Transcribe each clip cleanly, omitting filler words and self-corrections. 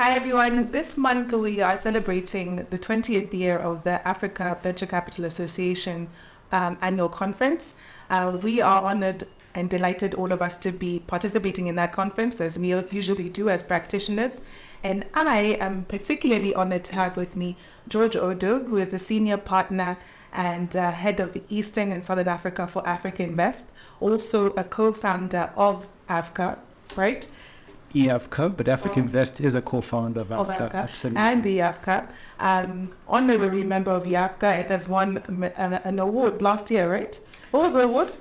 Hi everyone. This month we are celebrating the 20th year of the Africa Venture Capital Association annual conference. We are honored and delighted, all of us, to be participating in that conference, as we usually do as practitioners. And I am particularly honored to have with me George Odo, who is a senior partner and head of Eastern and Southern Africa for AfricInvest, also a co-founder of AVCA, right? AVCA, but AfricInvest is a co-founder of AVCA, absolutely. And the AVCA, honorary member of the AVCA. It has won an award last year, right? What was the award?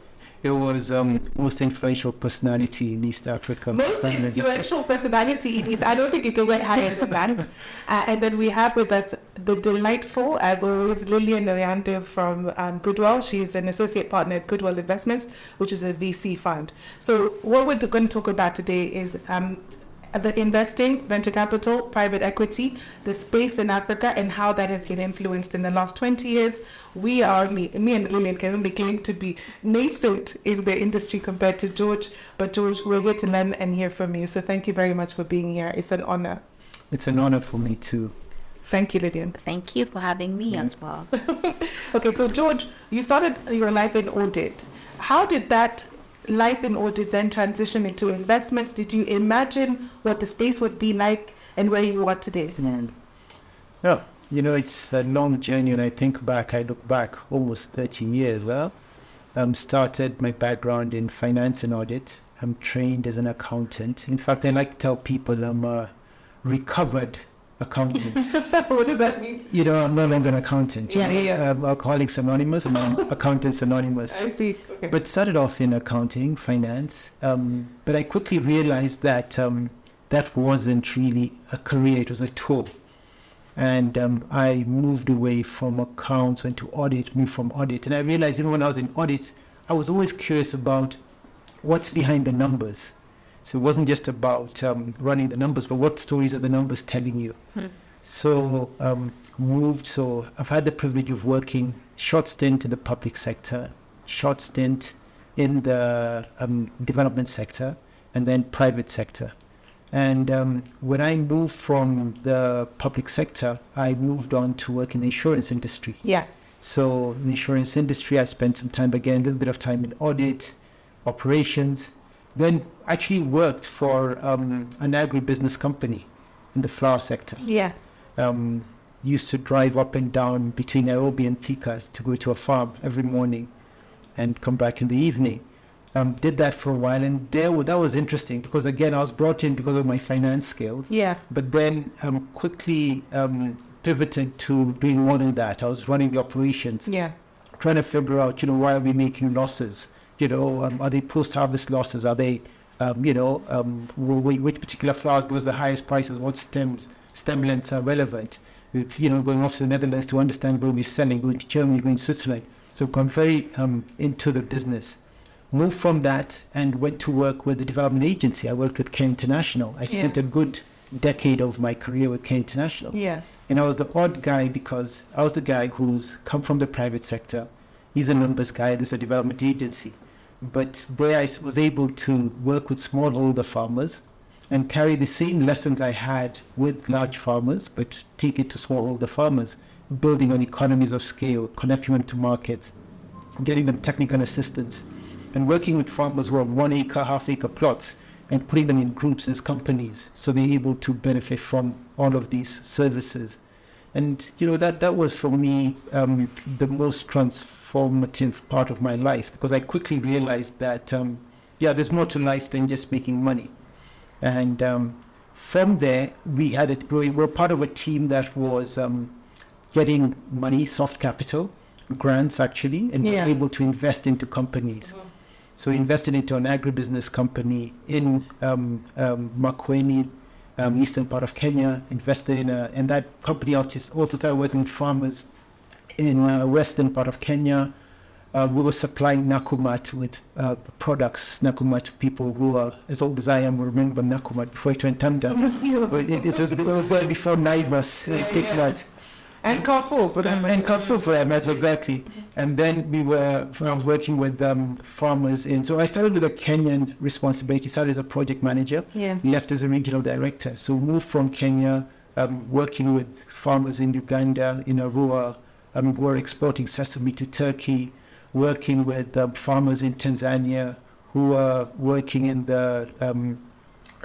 It was most influential personality in East Africa. Most influential personality in East. I don't think you can get higher than that. And then we have with us the delightful, as always, Lilian Oyando from Goodwell. She's an associate partner at Goodwell Investments, which is a VC fund. So what we're going to talk about today is the investing, venture capital, private equity, the space in Africa, and how that has been influenced in the last 20 years. Me and Lilian can only claim to be nascent in the industry compared to George. But George, we're here to learn and hear from you. So thank you very much for being here. It's an honor. It's an honor for me too. Thank you, Lilian. Thank you for having me as well. Okay, so George, you started your life in audit. How did that life in audit then transition into investments? Did you imagine what the space would be like and where you are today? No, it's a long journey. And I look back almost 30 years. Started my background in finance and audit. I'm trained as an accountant. In fact, I like to tell people I'm a recovered accountant. What does that mean? I'm no longer an accountant. Yeah. Alcoholics Anonymous, I'm Accountants Anonymous. I see. Okay. But started off in accounting, finance. But I quickly realized that that wasn't really a career, it was a tool. And I moved away from accounts, went to audit, moved from audit. And I realized even when I was in audit, I was always curious about what's behind the numbers. So it wasn't just about running the numbers, but what stories are the numbers telling you? So I've had the privilege of working short stint in the public sector, short stint in the development sector, and then private sector. And when I moved from the public sector, I moved on to work in the insurance industry. Yeah. So in the insurance industry, I spent some time, again, a little bit of time in audit, operations, then actually worked for an agribusiness company in the flower sector. Yeah. Used to drive up and down between Nairobi and Thika to go to a farm every morning and come back in the evening. Did that for a while, and that was interesting because, again, I was brought in because of my finance skills. Yeah. But then quickly pivoted to doing more than that. I was running the operations. Yeah. Trying to figure out, why are we making losses? Are they post-harvest losses? Are they, which particular flowers gives the highest prices? What stem lengths are relevant? Going off to the Netherlands to understand where we're selling, going to Germany, going to Switzerland. So I'm very into the business. Moved from that and went to work with the development agency. I worked with Care International. I spent a good decade of my career with Care International. Yeah. And I was the odd guy because I was the guy who's come from the private sector. He's a numbers guy. This is a development agency. But there I was able to work with smallholder farmers and carry the same lessons I had with large farmers, but take it to smallholder farmers, building on economies of scale, connecting them to markets, getting them technical assistance, and working with farmers who are 1 acre, half-acre plots and putting them in groups as companies so they're able to benefit from all of these services. And, that was for me the most transformative part of my life, because I quickly realized that, there's more to life than just making money. And from there, we're part of a team that was getting money, soft capital, grants actually, and we're able to invest into companies. So we invested into an agribusiness company in Makueni, eastern part of Kenya, invested in and that company also started working with farmers in western part of Kenya. We were supplying Nakumat with products, Nakumat to people who are as old as I am, remember Nakumat before it went under. It was there before Naivas, that. And Carrefour for them. And Carrefour for that matter, exactly. And then I was working with farmers so I started with a Kenyan responsibility, started as a project manager, left as a regional director. So moved from Kenya, working with farmers in Uganda, in Arua, who are exporting sesame to Turkey, working with farmers in Tanzania who are working in the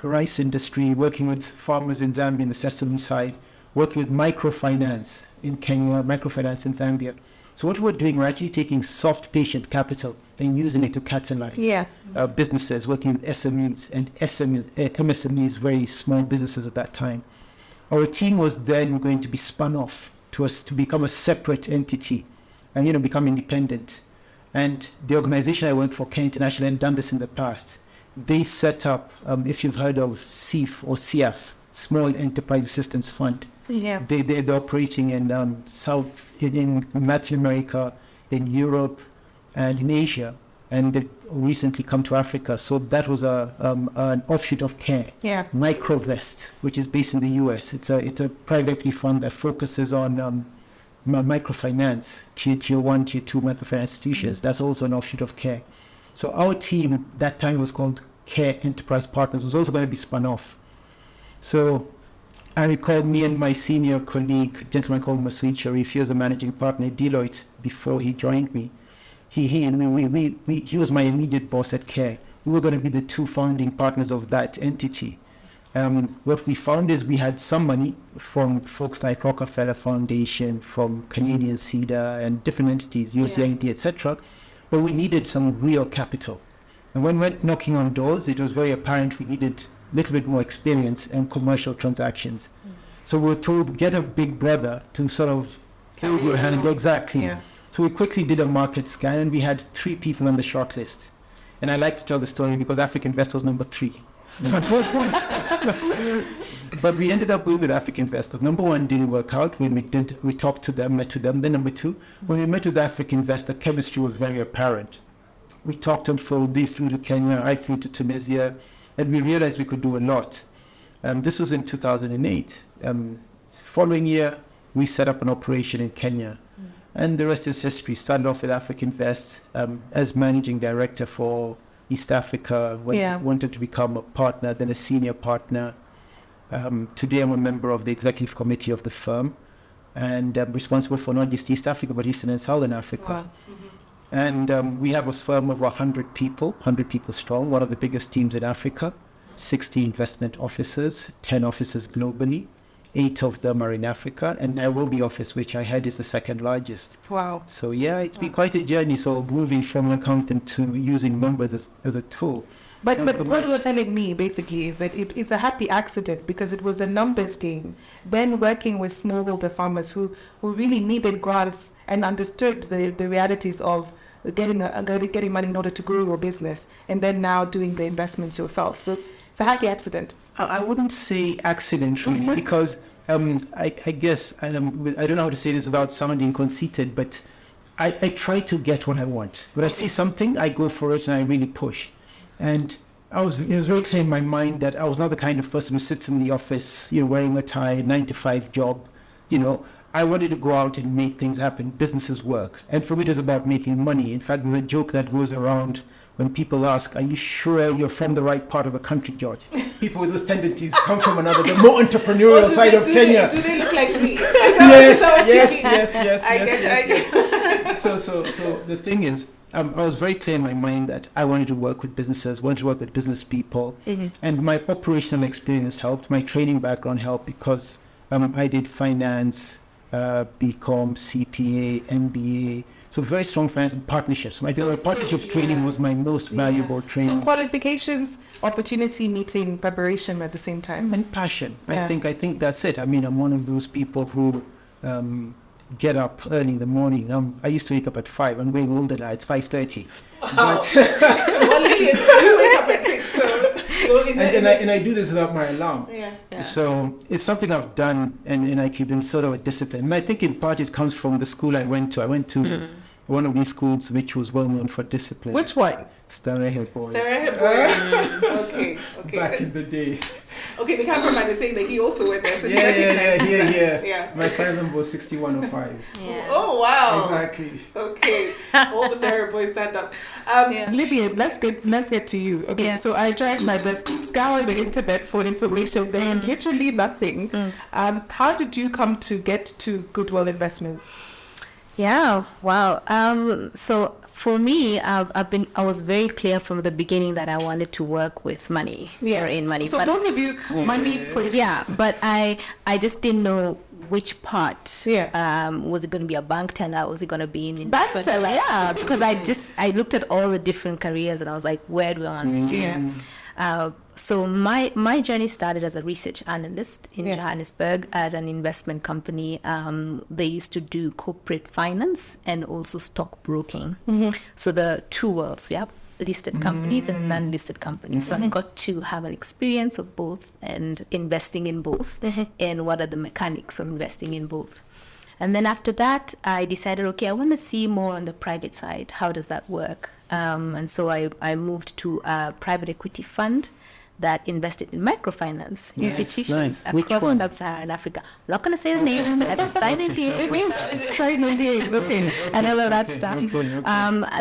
rice industry, working with farmers in Zambia in the sesame side, working with microfinance in Kenya, microfinance in Zambia. So what we're doing, we're actually taking soft patient capital and using it to catalyze businesses, working with SMEs and MSMEs, very small businesses at that time. Our team was then going to be spun off to become a separate entity and become independent. And the organization I work for, Kenya International, and done this in the past. They set up, if you've heard of CEF or CF, Small Enterprise Assistance Fund. Yeah. They're operating in in Latin America, in Europe, and in Asia, and they've recently come to Africa. So that was an offshoot of CARE. Yeah. Microvest, which is based in the US. It's a private equity fund that focuses on microfinance, tier 1, tier 2 microfinance institutions. That's also an offshoot of CARE. So our team, that time was called CARE Enterprise Partners, was also going to be spun off. So I recall me and my senior colleague, a gentleman called Masood Sharif, he was a managing partner at Deloitte before he joined me. He was my immediate boss at CARE. We were going to be the two founding partners of that entity. What we found is we had some money from folks like Rockefeller Foundation, from Canadian Cedar and different entities, USAID, etc. But we needed some real capital. And when we went knocking on doors, it was very apparent we needed a little bit more experience in commercial transactions. So we were told, get a big brother to sort of hold your hand. Exactly. Yeah. So we quickly did a market scan and we had 3 people on the short list. And I like to tell the story because AfricInvest was number 3. But we ended up going with AfricInvest because number 1 didn't work out. We talked to them, met to them. Then number 2, when we met with AfricInvest, the chemistry was very apparent. We talked on phone, they flew to Kenya, I flew to Tunisia, and we realized we could do a lot. This was in 2008. Following year, we set up an operation in Kenya. And the rest is history. Started off with AfricInvest as managing director for East Africa, wanted to become a partner, then a senior partner. Today I'm a member of the executive committee of the firm and responsible for not just East Africa, but Eastern and Southern Africa. Wow. And we have a firm of 100 people strong, one of the biggest teams in Africa, 60 investment officers, 10 offices globally. 8 of them are in Africa, and Nairobi office, which I head, is the second largest. Wow. So it's been quite a journey. So moving from an accountant to using numbers as a tool. But what you're telling me basically is that it's a happy accident because it was a numbers game. Then working with smallholder farmers who really needed grants and understood the realities of getting money in order to grow your business, and then now doing the investments yourself. So it's a happy accident. I wouldn't say accident really, because I guess I don't know how to say this without sounding conceited, but I try to get what I want. When I see something, I go for it and I really push. And it was very clear in my mind that I was not the kind of person who sits in the office, wearing a tie, 9-to-5 job. I wanted to go out and make things happen, businesses work. And for me, it was about making money. In fact, there's a joke that goes around when people ask, are you sure you're from the right part of the country, George? People with those tendencies come from the more entrepreneurial side of Kenya. Do they look like me? Yes. So the thing is, I was very clear in my mind that I wanted to work with businesses, wanted to work with business people. Mm-hmm. And my operational experience helped, my training background helped because I did finance, BCom, CPA, MBA. So very strong finance and partnerships. My partnerships training was my most valuable training. So qualifications, opportunity, meeting, preparation at the same time. And passion. I think that's it. I mean, I'm one of those people who get up early in the morning. I used to wake up at 5. I'm going older now. It's 5:30. Wow. Well, Lilian, you wake up at 6. So and I do this without my alarm. Yeah. So it's something I've done, and I keep in sort of a discipline. And I think in part it comes from the school I went to. I went to one of these schools which was well known for discipline. Which one? Starehe Boys. Okay. Back in the day. Okay, the cameraman is saying that he also went there. So Yeah. My final number was 6105. Yeah. Oh, wow. Exactly. Okay. All the Sarah boys stand up. Lilian, let's get to you. Okay, Yeah. so I tried my best to scour the internet for information. There is literally nothing. How did you come to get to Goodwell Investments? Yeah. Wow. So for me, I was very clear from the beginning that I wanted to work with money or in money. So but both of you, money. but I just didn't know which part. Yeah. Was it going to be a bank teller? Was it going to be in Bank investment? teller? Yeah, because I looked at all the different careers and I was like, where do I want to Yeah. So my journey started as a research analyst in Johannesburg at an investment company. They used to do corporate finance and also stockbroking. So the two worlds, listed companies and non-listed companies. So I got to have an experience of both and investing in both and what are the mechanics of investing in both. And then after that, I decided, okay, I want to see more on the private side. How does that work? And so I moved to a private equity fund that invested in microfinance institutions across sub-Saharan Africa. I'm not going to say the name. I have signed NDA. Okay, and all of that stuff.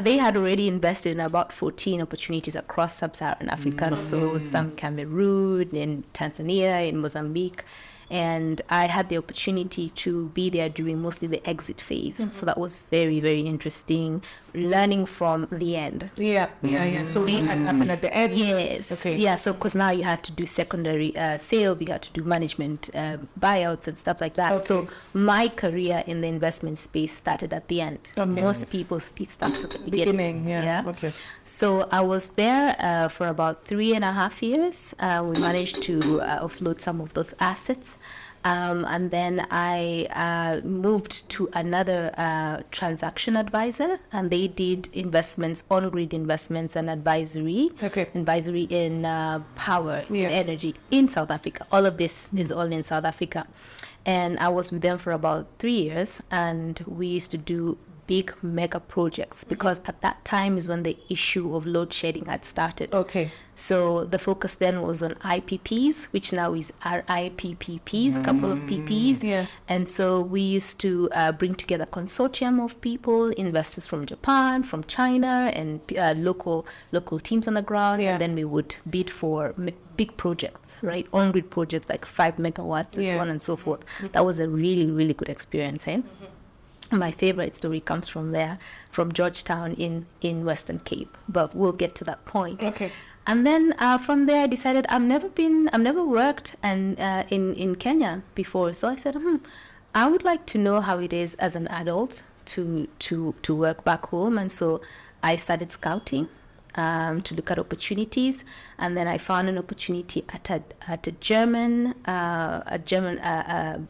They had already invested in about 14 opportunities across sub-Saharan Africa. So some Cameroon, in Tanzania, in Mozambique. And I had the opportunity to be there during mostly the exit phase. So that was very, very interesting, learning from the end. Yeah. So it had happened at the end? Yes. Okay. Yeah, so because now you had to do secondary sales, you had to do management buyouts and stuff like that. Okay. So my career in the investment space started at the end. Okay. Most people it starts at the beginning. Yeah. Okay. So I was there for about 3.5 years. We managed to offload some of those assets. And then I moved to another transaction advisor, and they did investments, on-grid investments and advisory. Okay. Advisory in power, in energy in South Africa. All of this is all in South Africa. And I was with them for about 3 years, and we used to do big mega projects because at that time is when the issue of load shedding had started. Okay. So the focus then was on IPPs, which now is RIPPPs, couple of PPs. Yeah. And so we used to bring together a consortium of people, investors from Japan, from China, and local teams on the ground. Yeah. And then we would bid for big projects, right? On-grid projects like 5 megawatts and so on and so forth. That was a really, really good experience, eh? My favorite story comes from there, from Georgetown in Western Cape, but we'll get to that point. Okay. And then from there, I decided I've never worked in Kenya before, so I said, I would like to know how it is as an adult to work back home, and so I started scouting to look at opportunities, and then I found an opportunity at a German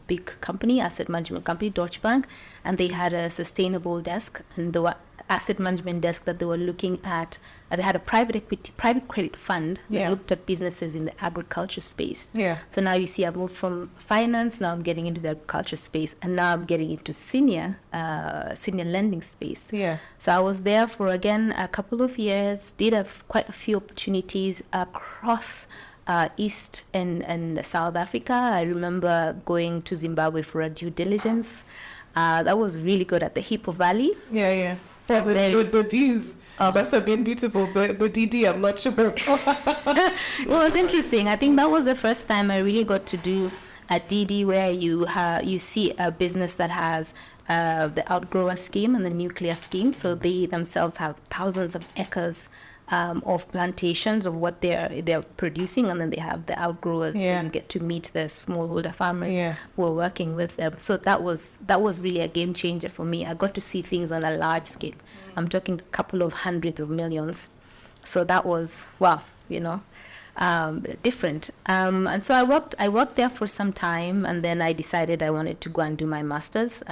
big company, asset management company, Deutsche Bank, and they had a sustainable desk, and the asset management desk that they were looking at, they had a private credit fund that looked at businesses in the agriculture space. Yeah. So now you see, I moved from finance, now I'm getting into the agriculture space, and now I'm getting into senior lending space. Yeah. So I was there for, again, a couple of years, did quite a few opportunities across East and South Africa. I remember going to Zimbabwe for a due diligence. That was really good at the Hippo Valley. Yeah. The views must have been beautiful, but the DD, I'm not sure. Well, it's interesting. I think that was the first time I really got to do a DD where you see a business that has the outgrower scheme and the nuclear scheme. So they themselves have thousands of acres of plantations of what they're producing, and then they have the outgrowers, and you get to meet the smallholder farmers who are working with them. So that was really a game changer for me. I got to see things on a large scale. I'm talking a couple of hundreds of millions. So that was different. And so I worked there for some time, and then I decided I wanted to go and do my master's.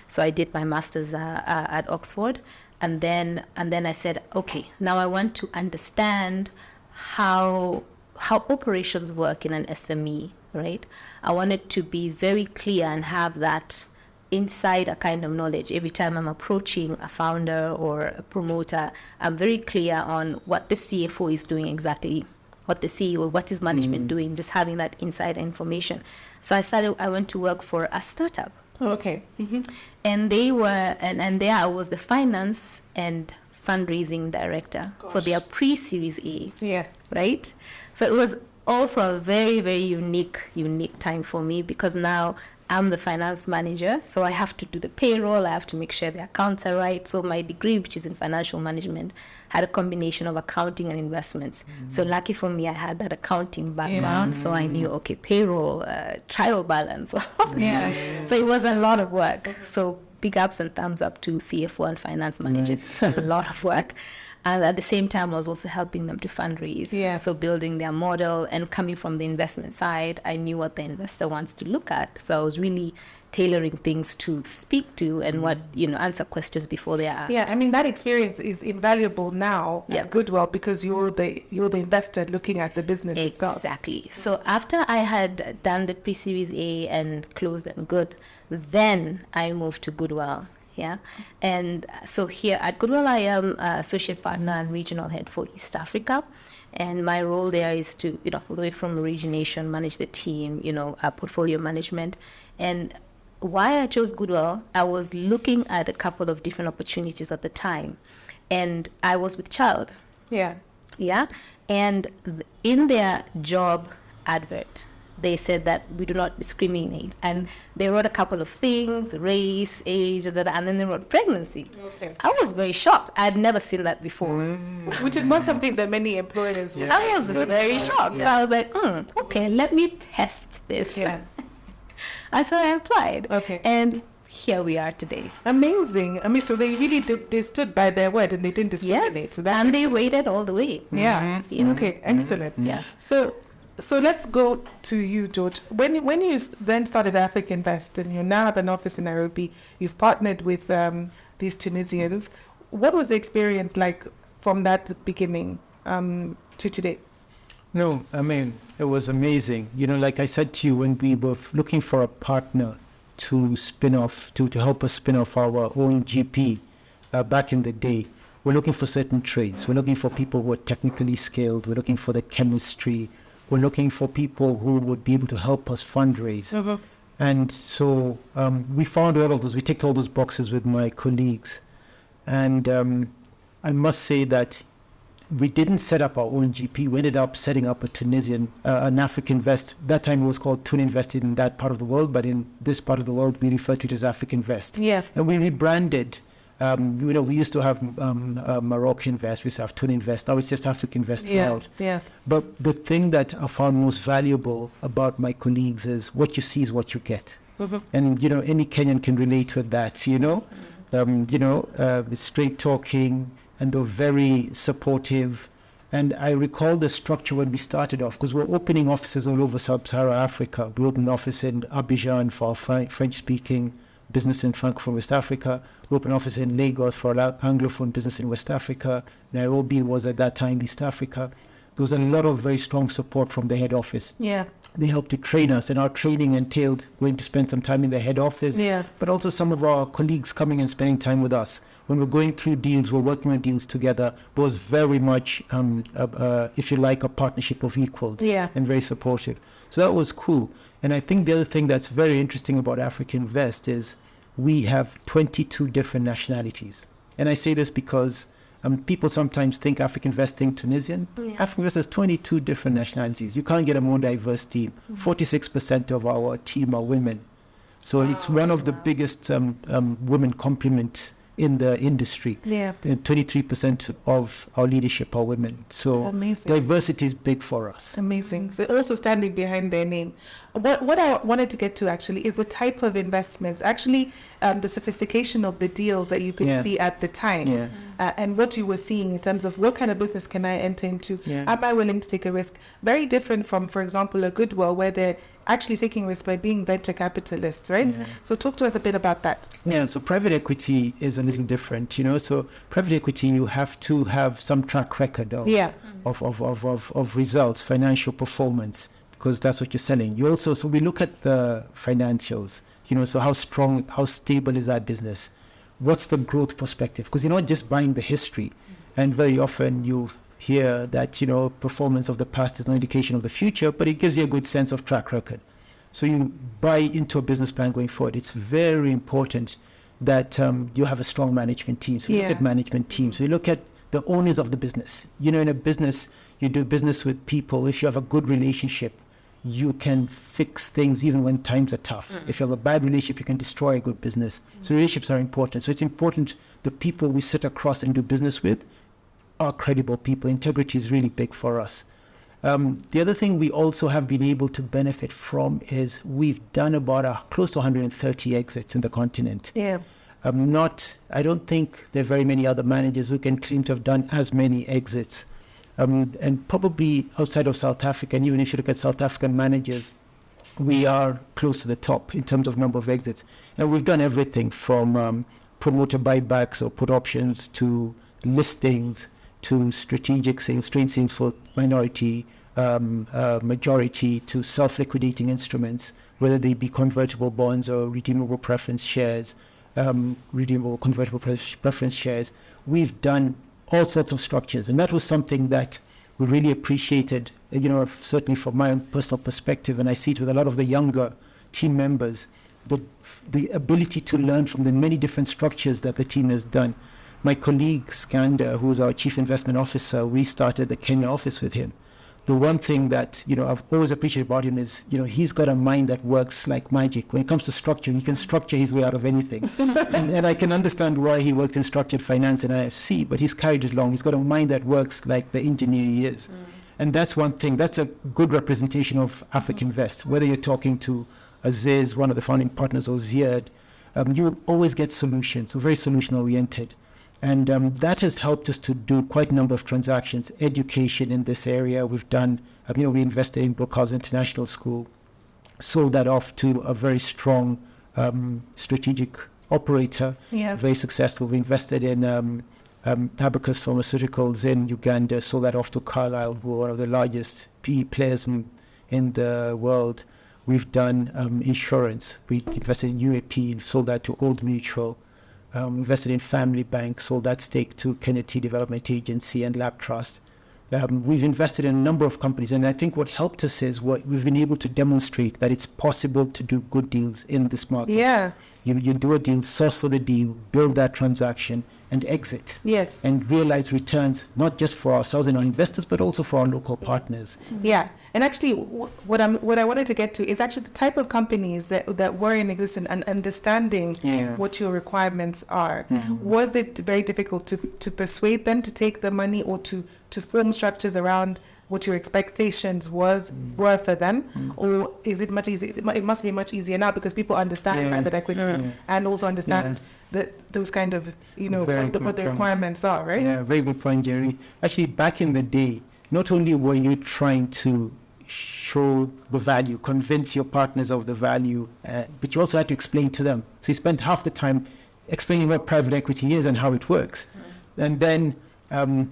So I did my master's at Oxford. And then I said, okay, now I want to understand how operations work in an SME, right? I wanted to be very clear and have that insider kind of knowledge. Every time I'm approaching a founder or a promoter, I'm very clear on what the CFO is doing exactly, what the CEO, what is management doing, just having that insider information. So I went to work for a startup. Okay. And they were, and there I was the finance and fundraising director for their pre-Series A. Yeah. Right? So it was also a very, very unique time for me, because now I'm the finance manager, so I have to do the payroll, I have to make sure the accounts are right. So my degree, which is in financial management, had a combination of accounting and investments. So lucky for me, I had that accounting background, so I knew, okay, payroll, trial balance. So it was a lot of work. So big ups and thumbs up to CFO and finance managers. A lot of work. And at the same time, I was also helping them to fundraise. Yeah. So building their model, and coming from the investment side, I knew what the investor wants to look at. So I was really tailoring things to speak to and what, answer questions before they are asked. Yeah, I mean, that experience is invaluable now at Goodwell, because you're the investor looking at the business itself. Exactly. So after I had done the pre-Series A and closed and good, then I moved to Goodwell. Yeah. And so here at Goodwell, I am associate partner and regional head for East Africa. And my role there is to, all the way from origination, manage the team, portfolio management. And why I chose Goodwell, I was looking at a couple of different opportunities at the time. And I was with child. Yeah. Yeah. And in their job advert, they said that we do not discriminate. And they wrote a couple of things, race, age, and then they wrote pregnancy. Okay. I was very shocked. I had never seen that before. Which is not something that many employers would. I was very shocked. So I was like, okay, let me test this. Yeah. And so I applied. Okay. And here we are today. Amazing. I mean, so they really they stood by their word and they didn't discriminate. Yes, So that's and they waited all the way. Yeah. Okay, excellent. Yeah. So let's go to you, George. When you then started AfricInvest, and you now have an office in Nairobi, you've partnered with these Tunisians. What was the experience like from that beginning to today? No, I mean, it was amazing. Like I said to you, when we were looking for a partner to spin off, to help us spin off our own GP back in the day, we're looking for certain traits. We're looking for people who are technically skilled. We're looking for the chemistry. We're looking for people who would be able to help us fundraise. And so we found all of those. We ticked all those boxes with my colleagues. And I must say that we didn't set up our own GP. We ended up setting up a Tunisian, an AfricInvest. That time it was called TunInvest in that part of the world, but in this part of the world, we refer to it as AfricInvest. Yeah. And we rebranded. We used to have Moroccan Invest, we used to have TunInvest. Now it's just AfricInvest throughout. Yeah. But the thing that I found most valuable about my colleagues is what you see is what you get. And, any Kenyan can relate with that, straight talking, and they're very supportive. And I recall the structure when we started off, because we're opening offices all over Sub-Saharan Africa. We opened an office in Abidjan for French-speaking business in Francophone West Africa. We opened an office in Lagos for Anglophone business in West Africa. Nairobi was at that time East Africa. There was a lot of very strong support from the head office. Yeah. They helped to train us, and our training entailed going to spend some time in the head office, but also some of our colleagues coming and spending time with us. When we're going through deals, we're working on deals together. It was very much, if you like, a partnership of equals, and very supportive. So that was cool. And I think the other thing that's very interesting about AfricInvest is we have 22 different nationalities. And I say this because people sometimes think AfricInvest think Tunisian. AfricInvest has 22 different nationalities. You can't get a more diverse team. 46% of our team are women. So it's one of the biggest women complement in the industry. Yeah. 23% of our leadership are women. So amazing. Diversity is big for us. Amazing. So also standing behind their name. What I wanted to get to actually is the type of investments, actually the sophistication of the deals that you could see at the time, and what you were seeing in terms of what kind of business can I enter into? Am I willing to take a risk? Very different from, for example, a Goodwell, where they're actually taking risk by being venture capitalists, right? So talk to us a bit about that. Yeah, so private equity is a little different, So private equity, you have to have some track record of results, financial performance, because that's what you're selling. You also, so we look at the financials, so how strong, how stable is that business? What's the growth perspective? Because you're not just buying the history. And very often you hear that, performance of the past is no indication of the future, but it gives you a good sense of track record. So you buy into a business plan going forward. It's very important that you have a strong management team. So you look at management teams. So you look at the owners of the business. In a business, you do business with people. If you have a good relationship, you can fix things even when times are tough. If you have a bad relationship, you can destroy a good business. So relationships are important. So it's important the people we sit across and do business with are credible people. Integrity is really big for us. The other thing we also have been able to benefit from is we've done about close to 130 exits in the continent. Yeah. I don't think there are very many other managers who can claim to have done as many exits. And probably outside of South Africa, and even if you look at South African managers, we are close to the top in terms of number of exits. And we've done everything from promoter buybacks or put options to listings to strategic sales, trade sales for minority, majority, to self-liquidating instruments, whether they be convertible bonds or redeemable preference shares, redeemable convertible preference shares. We've done all sorts of structures, and that was something that we really appreciated, certainly from my own personal perspective, and I see it with a lot of the younger team members, the ability to learn from the many different structures that the team has done. My colleague Skanda, who is our chief investment officer, we started the Kenya office with him. The one thing that I've always appreciated about him is he's got a mind that works like magic. When it comes to structure, he can structure his way out of anything. and I can understand why he worked in structured finance and IFC, but he's carried it along. He's got a mind that works like the engineer he is. And that's one thing. That's a good representation of AfricInvest. Whether you're talking to Aziz, one of the founding partners, or Ziad, you always get solutions, so very solution-oriented. And that has helped us to do quite a number of transactions, education in this area. We've done, we invested in Brookhouse International School, sold that off to a very strong strategic operator, very successful. We invested in Abacus Pharmaceuticals in Uganda, sold that off to Carlyle, who are one of the largest PE players in the world. We've done insurance. We invested in UAP, sold that to Old Mutual. Invested in Family Bank, sold that stake to Kennedy Development Agency and Lab Trust. We've invested in a number of companies, and I think what helped us is we've been able to demonstrate that it's possible to do good deals in this market. Yeah. You do a deal, source for the deal, build that transaction, and exit. Yes. And realize returns, not just for ourselves and our investors, but also for our local partners. Yeah. And actually, what I wanted to get to is actually the type of companies that were in existence and understanding what your requirements are. Was it very difficult to persuade them to take the money or to form structures around what your expectations were for them? Or is it much easier? It must be much easier now because people understand private equity and also understand those kind of, what the requirements are, right? Yeah, very good point, Njeri. Actually, back in the day, not only were you trying to show the value, convince your partners of the value, but you also had to explain to them. So you spent half the time explaining what private equity is and how it works. And then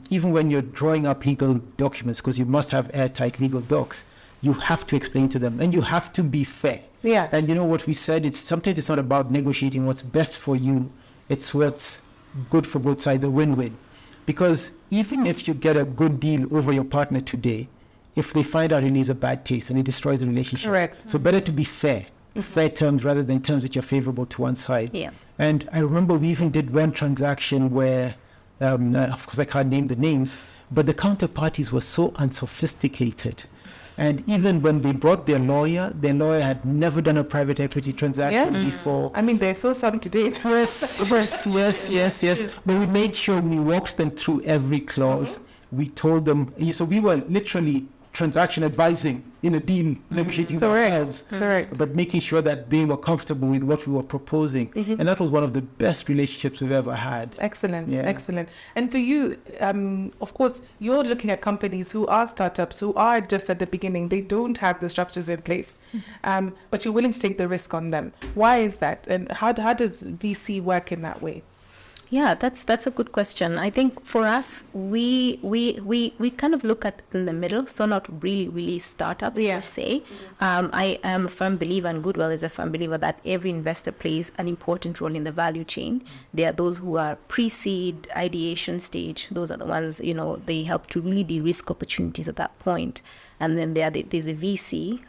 even when you're drawing up legal documents, because you must have airtight legal docs, you have to explain to them and you have to be fair. Yeah. And what we said, sometimes it's not about negotiating what's best for you, it's what's good for both sides, a win-win. Because even if you get a good deal over your partner today, if they find out it leaves a bad taste and it destroys the relationship. Correct. So better to be fair, fair terms rather than terms which are favorable to one side. Yeah. And I remember we even did one transaction where, of course I can't name the names, but the counterparties were so unsophisticated. And even when they brought their lawyer had never done a private equity transaction before. I mean, they're so some today. Yes. But we made sure we walked them through every clause. We told them, so we were literally transaction advising in a deal, negotiating ourselves, but making sure that they were comfortable with what we were proposing. And that was one of the best relationships we've ever had. Excellent. And for you, of course, you're looking at companies who are startups, who are just at the beginning. They don't have the structures in place, but you're willing to take the risk on them. Why is that? And how does VC work in that way? Yeah, that's a good question. I think for us, we kind of look at in the middle, so not really startups per se. I am a firm believer, and Goodwell is a firm believer, that every investor plays an important role in the value chain. There are those who are pre-seed, ideation stage. Those are the ones, they help to really de-risk opportunities at that point. And then there's a VC.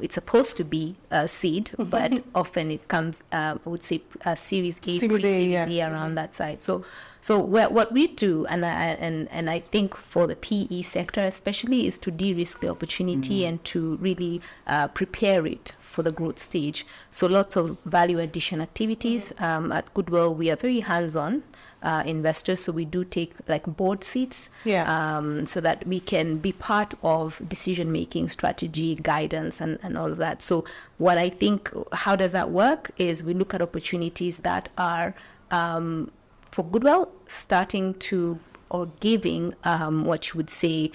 It's supposed to be a seed, but often it comes, I would say, Series A, Series A around that side. So what we do, and I think for the PE sector especially, is to de-risk the opportunity and to really prepare it for the growth stage. So lots of value addition activities. At Goodwell, we are very hands-on investors, so we do take like board seats so that we can be part of decision making, strategy, guidance, and all of that. So what I think, how does that work, is we look at opportunities that are for Goodwell starting to or giving what you would say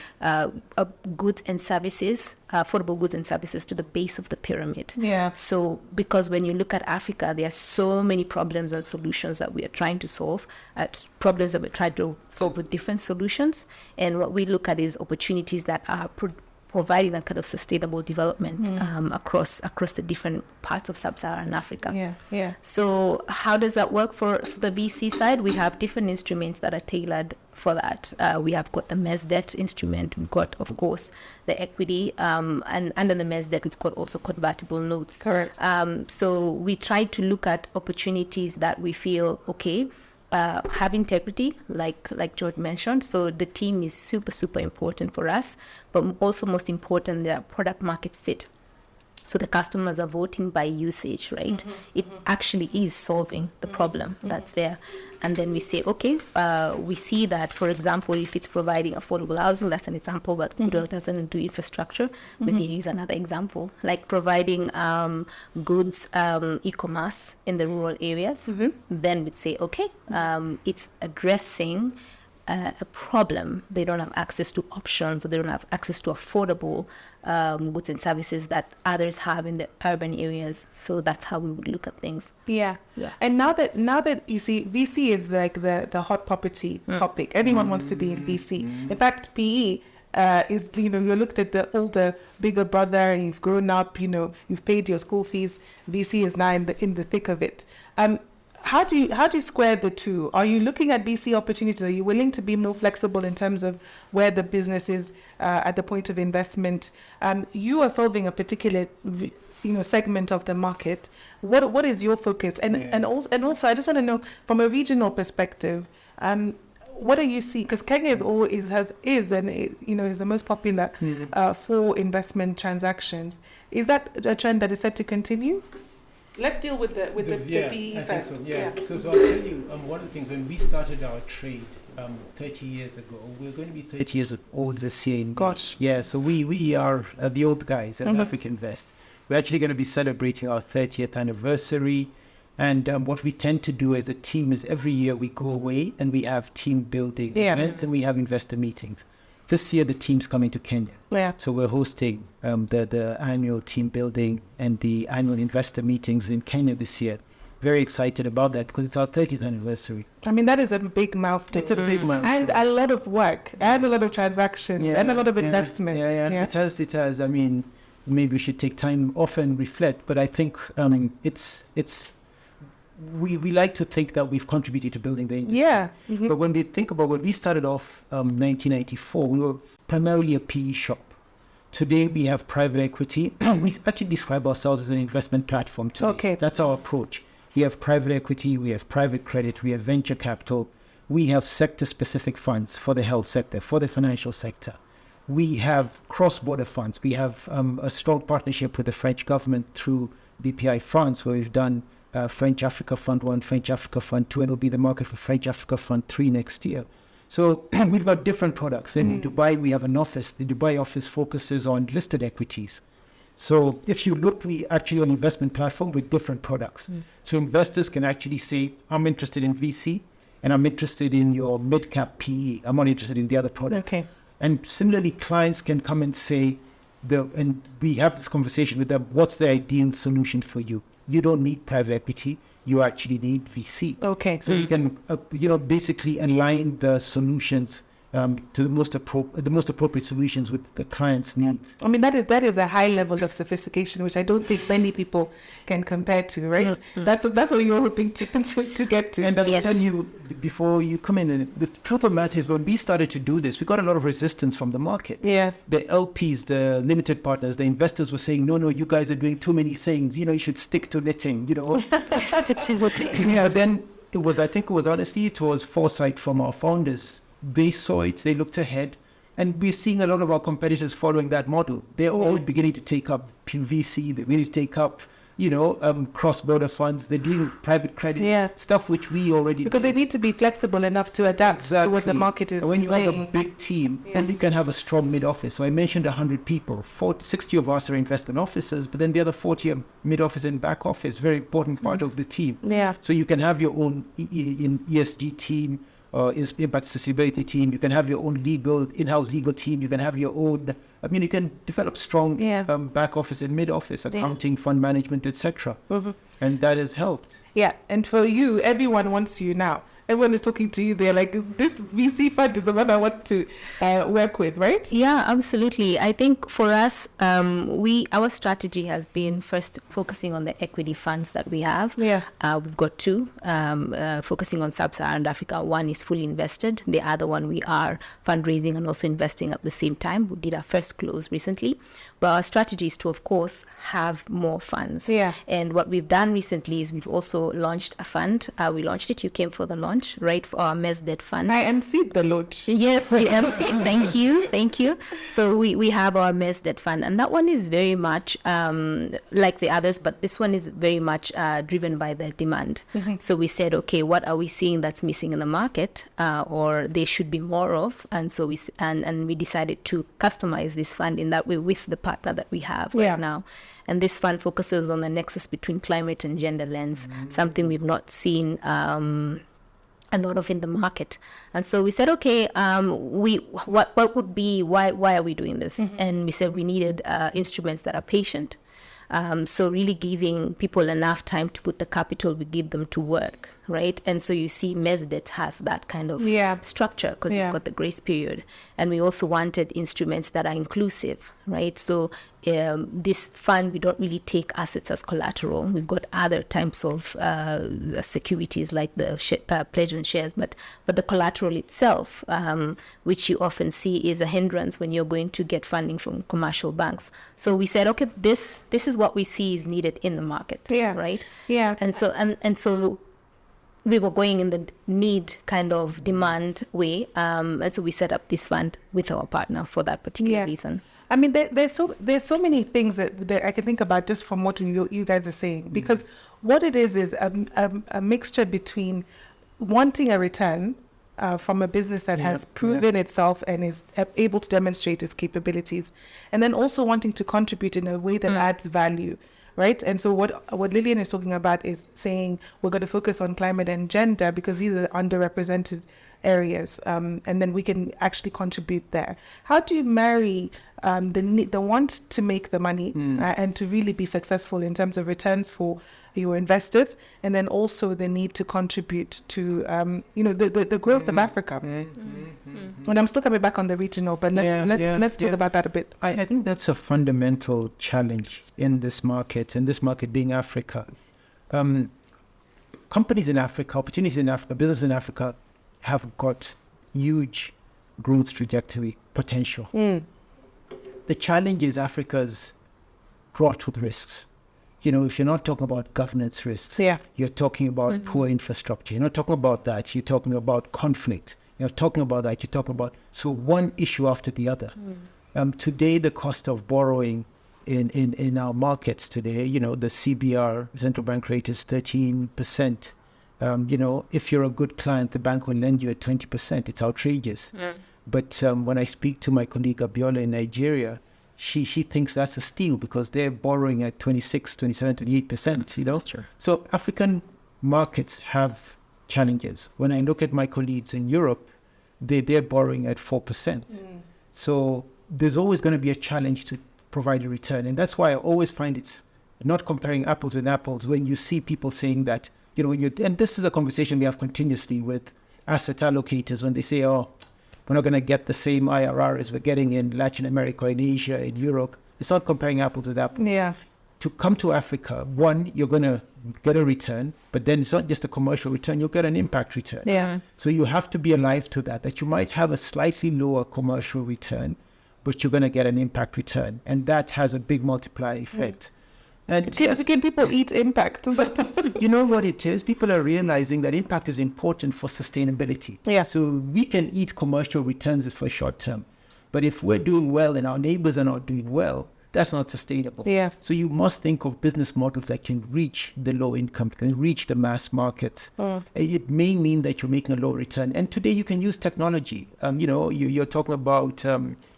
goods and services, affordable goods and services to the base of the pyramid. Yeah. So because when you look at Africa, there are so many problems and solutions that we are trying to solve, problems that we try to solve with different solutions. And what we look at is opportunities that are providing that kind of sustainable development across the different parts of sub-Saharan Africa. Yeah. So how does that work for the VC side? We have different instruments that are tailored for that. We have got the MES debt instrument. We've got, of course, the equity, and under the MES debt, we've got also convertible notes. Correct. So we try to look at opportunities that we feel, have integrity, like George mentioned. So the team is super important for us, but also most important, their product market fit. So the customers are voting by usage, right? It actually is solving the problem that's there. And then we say, we see that, for example, if it's providing affordable housing, that's an example, but Goodwell doesn't do infrastructure. Maybe use another example, like providing goods, e-commerce in the rural areas. Then we'd say, it's addressing a problem. They don't have access to options, or they don't have access to affordable goods and services that others have in the urban areas. So that's how we would look at things. Yeah. And now that you see, VC is like the hot property topic. Everyone wants to be in VC. In fact, PE is, you looked at the older, bigger brother, you've grown up, you've paid your school fees. VC is now in the thick of it. How do you square the two? Are you looking at VC opportunities? Are you willing to be more flexible in terms of where the business is at the point of investment? You are solving a particular segment of the market. What is your focus? And also I just want to know, from a regional perspective, what do you see? Because Kenya is the most popular for investment transactions. Is that a trend that is set to continue? Let's deal with the PE first. So I'll tell you, one of the things, when we started our trade 30 years ago, we're going to be 30 years old this year. Gosh. Yeah, so we are the old guys at AfricInvest. We're actually going to be celebrating our 30th anniversary. And what we tend to do as a team is every year we go away and we have team building events and we have investor meetings. This year, the team's coming to Kenya. Yeah. So we're hosting the annual team building and the annual investor meetings in Kenya this year. Very excited about that because it's our 30th anniversary. I mean, that is a big milestone. It's a big milestone. And a lot of work, and a lot of transactions, and a lot of investments. Yeah. It has. I mean, maybe we should take time off and reflect, but I think we like to think that we've contributed to building the industry. Yeah. But when we think about when we started off 1994, we were primarily a PE shop. Today we have private equity. We actually describe ourselves as an investment platform today. Okay. That's our approach. We have private equity, we have private credit, we have venture capital. We have sector-specific funds for the health sector, for the financial sector. We have cross-border funds. We have a strong partnership with the French government through BPI France, where we've done French Africa Fund 1, French Africa Fund 2, and it'll be the market for French Africa Fund 3 next year. So we've got different products. In Dubai, we have an office. The Dubai office focuses on listed equities. So if you look, we actually an investment platform with different products. So investors can actually say, I'm interested in VC, and I'm interested in your mid-cap PE. I'm not interested in the other product. Okay. And similarly, clients can come and say, and we have this conversation with them, what's the ideal solution for you? you don't need private equity. You actually need VC. Okay. So you can, basically align the solutions to the most appropriate solutions with the client's needs. I mean, that is a high level of sophistication, which I don't think many people can compare to, right? Mm-hmm. That's what you're hoping to get to. And I'll tell you, before you come in, and the truth of the matter is when we started to do this, we got a lot of resistance from the market. Yeah. The LPs, the limited partners, the investors were saying, no, you guys are doing too many things. You should stick to knitting, Stick to what Then it was foresight from our founders. They saw it, they looked ahead, and we're seeing a lot of our competitors following that model. They're all beginning to take up VC, they're beginning to take up, cross-border funds, they're doing private credit, stuff which we already because they need to be flexible enough to adapt to what the market is. And when you saying. have a big team, and you can have a strong mid-office. So I mentioned 100 people, 60 of us are investment officers, but then the other 40 are mid-office and back office, very important part of the team. Yeah. So you can have your own ESG team, impact sustainability team. You can have your own in-house legal team. You can have your own. You can develop strong back office and mid office, accounting, fund management, etc. Mm-hmm. And that has helped. Yeah, and for you, everyone wants you now. Everyone is talking to you. They're like, this VC fund is the one I want to work with, right? Yeah, absolutely. I think for us, our strategy has been first focusing on the equity funds that we have. Yeah. We've got two, focusing on Sub-Saharan Africa. One is fully invested. The other one we are fundraising and also investing at the same time. We did our first close recently. But our strategy is to, of course, have more funds. Yeah. And what we've done recently is we've also launched a fund. We launched it. You came for the launch, right, for our MES debt fund. I emceed the launch. Yes, you MC. Thank you. So we have our MES debt fund, and that one is very much like the others, but this one is very much driven by the demand. Mm-hmm. So we said, okay, what are we seeing that's missing in the market, or there should be more of? And so we decided to customize this fund in that way with the partner that we have right now. And this fund focuses on the nexus between climate and gender lens, something we've not seen a lot of in the market. And so we said, okay, what would be, why are we doing this? Mm-hmm. And we said we needed instruments that are patient. So really giving people enough time to put the capital we give them to work, right? And so you see MES debt has that kind of structure because you've got the grace period. And we also wanted instruments that are inclusive, right? So this fund, we don't really take assets as collateral. We've got other types of securities like the pledge and shares, but the collateral itself, which you often see is a hindrance when you're going to get funding from commercial banks. So we said, okay, this is what we see is needed in the market, right? Yeah. And so we were going in the need kind of demand way, and so we set up this fund with our partner for that particular reason. I mean, there's so many things that I can think about just from what you guys are saying, because what it is a mixture between wanting a return from a business that has proven itself and is able to demonstrate its capabilities, and then also wanting to contribute in a way that adds value. Right. And so what Lilian is talking about is saying we're going to focus on climate and gender because these are underrepresented areas. And then we can actually contribute there. How do you marry the want to make the money and to really be successful in terms of returns for your investors, and then also the need to contribute to the growth of Africa? And I'm still coming back on the regional, but let's talk about that a bit. I think that's a fundamental challenge in this market, and this market being Africa. Companies in Africa, opportunities in Africa, business in Africa have got huge growth trajectory potential. The challenge is Africa's fraught with risks. If you're not talking about governance risks, you're talking about poor infrastructure. You're not talking about that. You're talking about conflict. You're talking about that. You're talking about one issue after the other. Today, the cost of borrowing in our markets today, the CBR, central bank rate is 13%. If you're a good client, the bank will lend you at 20%. It's outrageous. But when I speak to my colleague Abiola in Nigeria, she thinks that's a steal because they're borrowing at 26, 27, 28%, Sure. So African markets have challenges. When I look at my colleagues in Europe, they're borrowing at 4%. So there's always going to be a challenge to provide a return. And that's why I always find it's not comparing apples and apples when you see people saying that, and this is a conversation we have continuously with asset allocators when they say, oh, we're not going to get the same IRR as we're getting in Latin America, in Asia, in Europe. It's not comparing apples with apples. Yeah. To come to Africa, one, you're going to get a return, but then it's not just a commercial return, you'll get an impact return. Yeah. So you have to be alive to that you might have a slightly lower commercial return, but you're going to get an impact return. And that has a big multiplier effect. And Can people eat impact? you know what it is? People are realizing that impact is important for sustainability. Yeah. So we can eat commercial returns for short term. But if we're doing well and our neighbors are not doing well, that's not sustainable. Yeah. So you must think of business models that can reach the low income, can reach the mass markets. It may mean that you're making a low return. And today you can use technology. You're talking about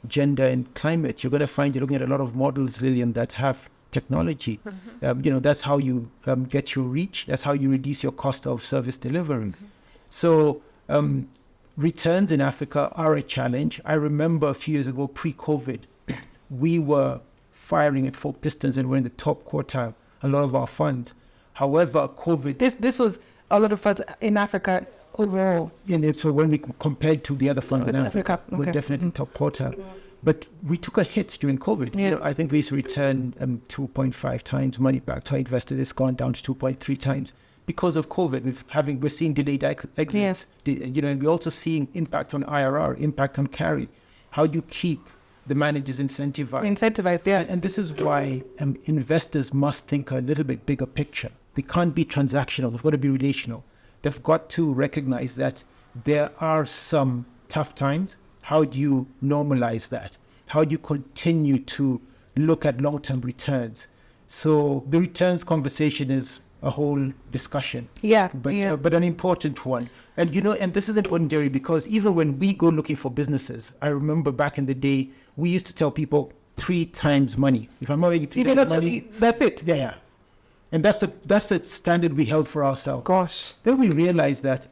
gender and climate. You're going to find you're looking at a lot of models, Lilian, that have technology. That's how you get your reach. That's how you reduce your cost of service delivery. So returns in Africa are a challenge. I remember a few years ago, pre-COVID, we were firing at full pistons and we're in the top quartile, a lot of our funds. However, COVID... This was a lot of funds in Africa overall. And so when we compared to the other funds in Africa, we're definitely top quartile. But we took a hit during COVID. Yeah. I think we used to return 2.5 times money back to our investors. It's gone down to 2.3 times because of COVID. We're seeing delayed exits. Yes. And we're also seeing impact on IRR, impact on carry. How do you keep the managers incentivized? Yeah. And this is why investors must think a little bit bigger picture. They can't be transactional. They've got to be relational. They've got to recognize that there are some tough times. How do you normalize that? How do you continue to look at long-term returns? So the returns conversation is a whole discussion. Yeah. But an important one. And and this is important, Njeri, because even when we go looking for businesses, I remember back in the day, we used to tell people 3 times money. If I'm not making 3 times money, that's it. Yeah. And that's the standard we held for ourselves. Gosh. Then we realized that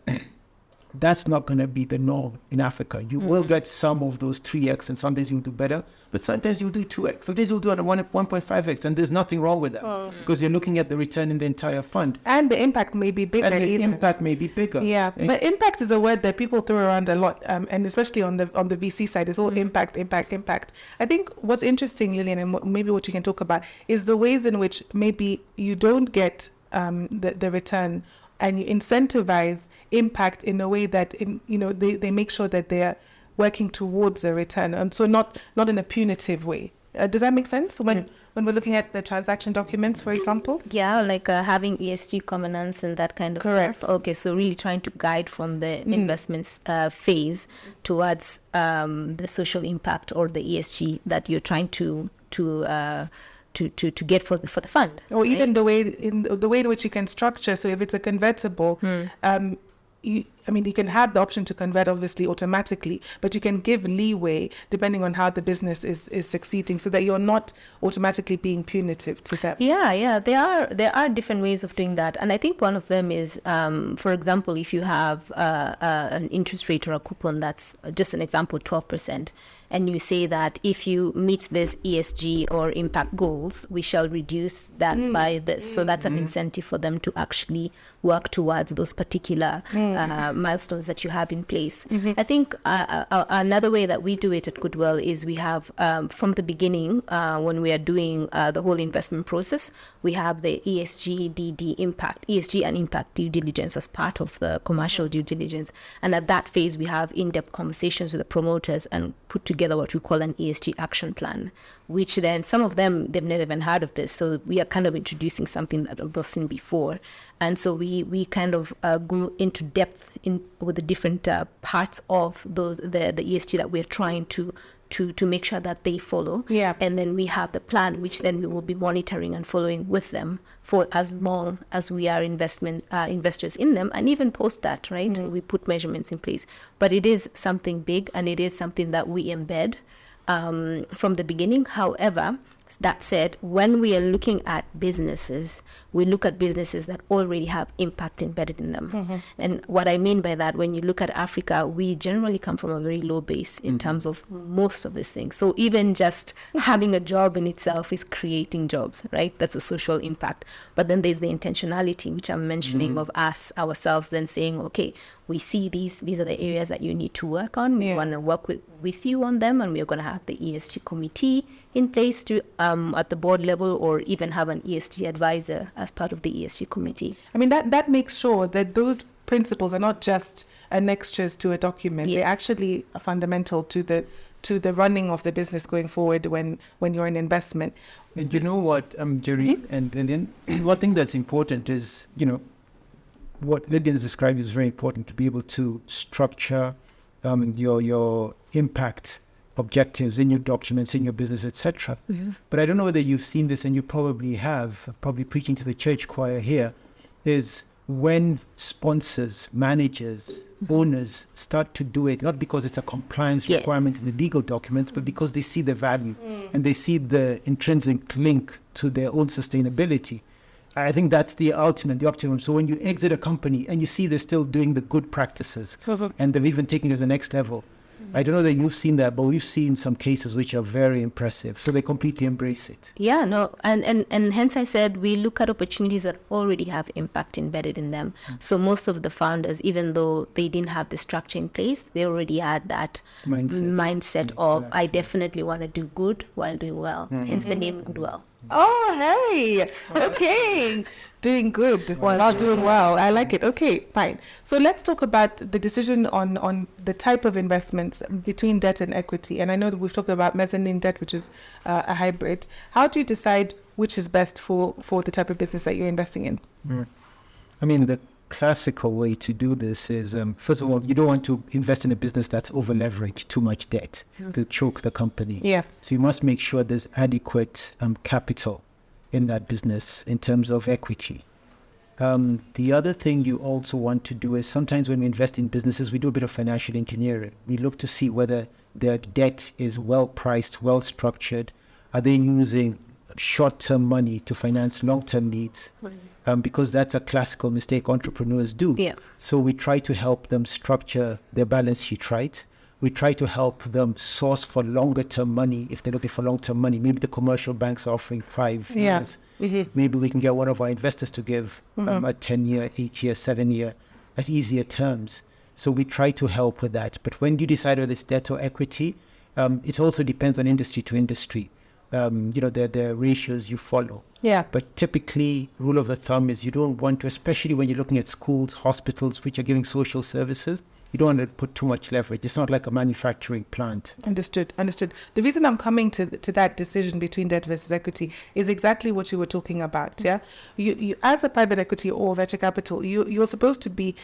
that's not going to be the norm in Africa. You will get some of those 3x, and sometimes you'll do better, but sometimes you'll do 2x. Sometimes you'll do 1.5x, and there's nothing wrong with that because you're looking at the return in the entire fund. And the impact may be bigger. Impact may be bigger. Yeah, but impact is a word that people throw around a lot, and especially on the VC side, it's all impact. I think what's interesting, Lilian, and maybe what you can talk about is the ways in which maybe you don't get the return, and you incentivize impact in a way that they make sure that they're working towards a return, and so not in a punitive way. Does that make sense when we're looking at the transaction documents, for example? Yeah, like having ESG covenants and that kind of Correct. stuff. Okay, so really trying to guide from the investments phase towards the social impact or the ESG that you're trying to get for the fund, or right? Even the way in which you can structure. So if it's a convertible, you can have the option to convert obviously automatically, but you can give leeway depending on how the business is succeeding, so that you're not automatically being punitive to them. Yeah, there are different ways of doing that, and I think one of them is, for example, if you have an interest rate or a coupon that's just an example 12%. And you say that if you meet this ESG or impact goals, we shall reduce that by this. So that's an incentive for them to actually work towards those particular milestones that you have in place. I think another way that we do it at Goodwell is we have, from the beginning, when we are doing the whole investment process, we have the ESG and impact due diligence as part of the commercial due diligence. And at that phase, we have in-depth conversations with the promoters and put together what we call an ESG action plan, which then some of them, they've never even heard of this. So we are kind of introducing something that they've seen before. And so we kind of go into depth with the different parts of the ESG that we're trying to make sure that they follow. Yeah. And then we have the plan, which then we will be monitoring and following with them for as long as we are investors in them, and even post that, right? We put measurements in place. But it is something big, and it is something that we embed from the beginning. However, that said, when we are looking at businesses, we look at businesses that already have impact embedded in them. And what I mean by that, when you look at Africa, we generally come from a very low base in terms of most of these things. So even just having a job in itself is creating jobs, right? That's a social impact. But then there's the intentionality, which I'm mentioning, of us ourselves then saying, okay, we see these are the areas that you need to work on. We want to work with you on them, and we're going to have the ESG committee in place to at the board level, or even have an ESG advisor as part of the ESG committee. I mean, that makes sure that those principles are not just annexures to a document. They're actually fundamental to the running of the business going forward when you're in investment. And you know what, Njeri and Lilian, one thing that's important is, what Lilian has described is very important, to be able to structure your impact objectives in your documents, in your business, etc. But I don't know whether you've seen this, and you probably have, probably preaching to the church choir here, is when sponsors, managers, owners start to do it, not because it's a compliance requirement in the legal documents, but because they see the value and they see the intrinsic link to their own sustainability. I think that's the optimum. So when you exit a company and you see they're still doing the good practices and they've even taken it to the next level, I don't know that you've seen that, but we've seen some cases which are very impressive. So they completely embrace it. Yeah, no, and hence I said we look at opportunities that already have impact embedded in them. So most of the founders, even though they didn't have the structure in place, they already had that mindset of, I definitely want to do good while doing well. Hence the name Goodwell. Oh, hey, okay. Doing good while doing well. I like it. Okay, fine. So let's talk about the decision on the type of investments between debt and equity. And I know that we've talked about mezzanine debt, which is a hybrid. How do you decide which is best for the type of business that you're investing in? I mean, the classical way to do this is, first of all, you don't want to invest in a business that's over-leveraged, too much debt to choke the company. Yeah. So you must make sure there's adequate capital in that business in terms of equity. The other thing you also want to do is, sometimes when we invest in businesses, we do a bit of financial engineering. We look to see whether their debt is well priced, well structured. Are they using short-term money to finance long-term needs? Because that's a classical mistake entrepreneurs do. Yeah. So we try to help them structure their balance sheet right. We try to help them source for longer term money if they're looking for long term money. Maybe the commercial banks are offering 5 years. Maybe we can get one of our investors to give a 10-year, 8-year, 7-year at easier terms. So we try to help with that. But when you decide whether it's debt or equity, it also depends on industry to industry. The ratios you follow. Yeah. But typically, rule of the thumb is you don't want to, especially when you're looking at schools, hospitals, which are giving social services, you don't want to put too much leverage. It's not like a manufacturing plant. Understood. The reason I'm coming to that decision between debt versus equity is exactly what you were talking about. Yeah, you as a private equity or venture capital, you're supposed to be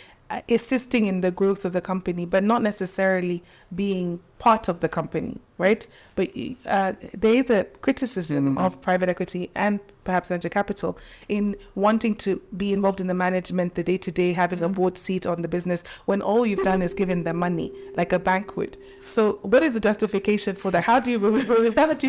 assisting in the growth of the company, but not necessarily being part of the company, right? But there is a criticism of private equity and perhaps venture capital in wanting to be involved in the management, the day-to-day, having a board seat on the business, when all you've done is given them money, like a bank would. So what is the justification for that? How do you rebut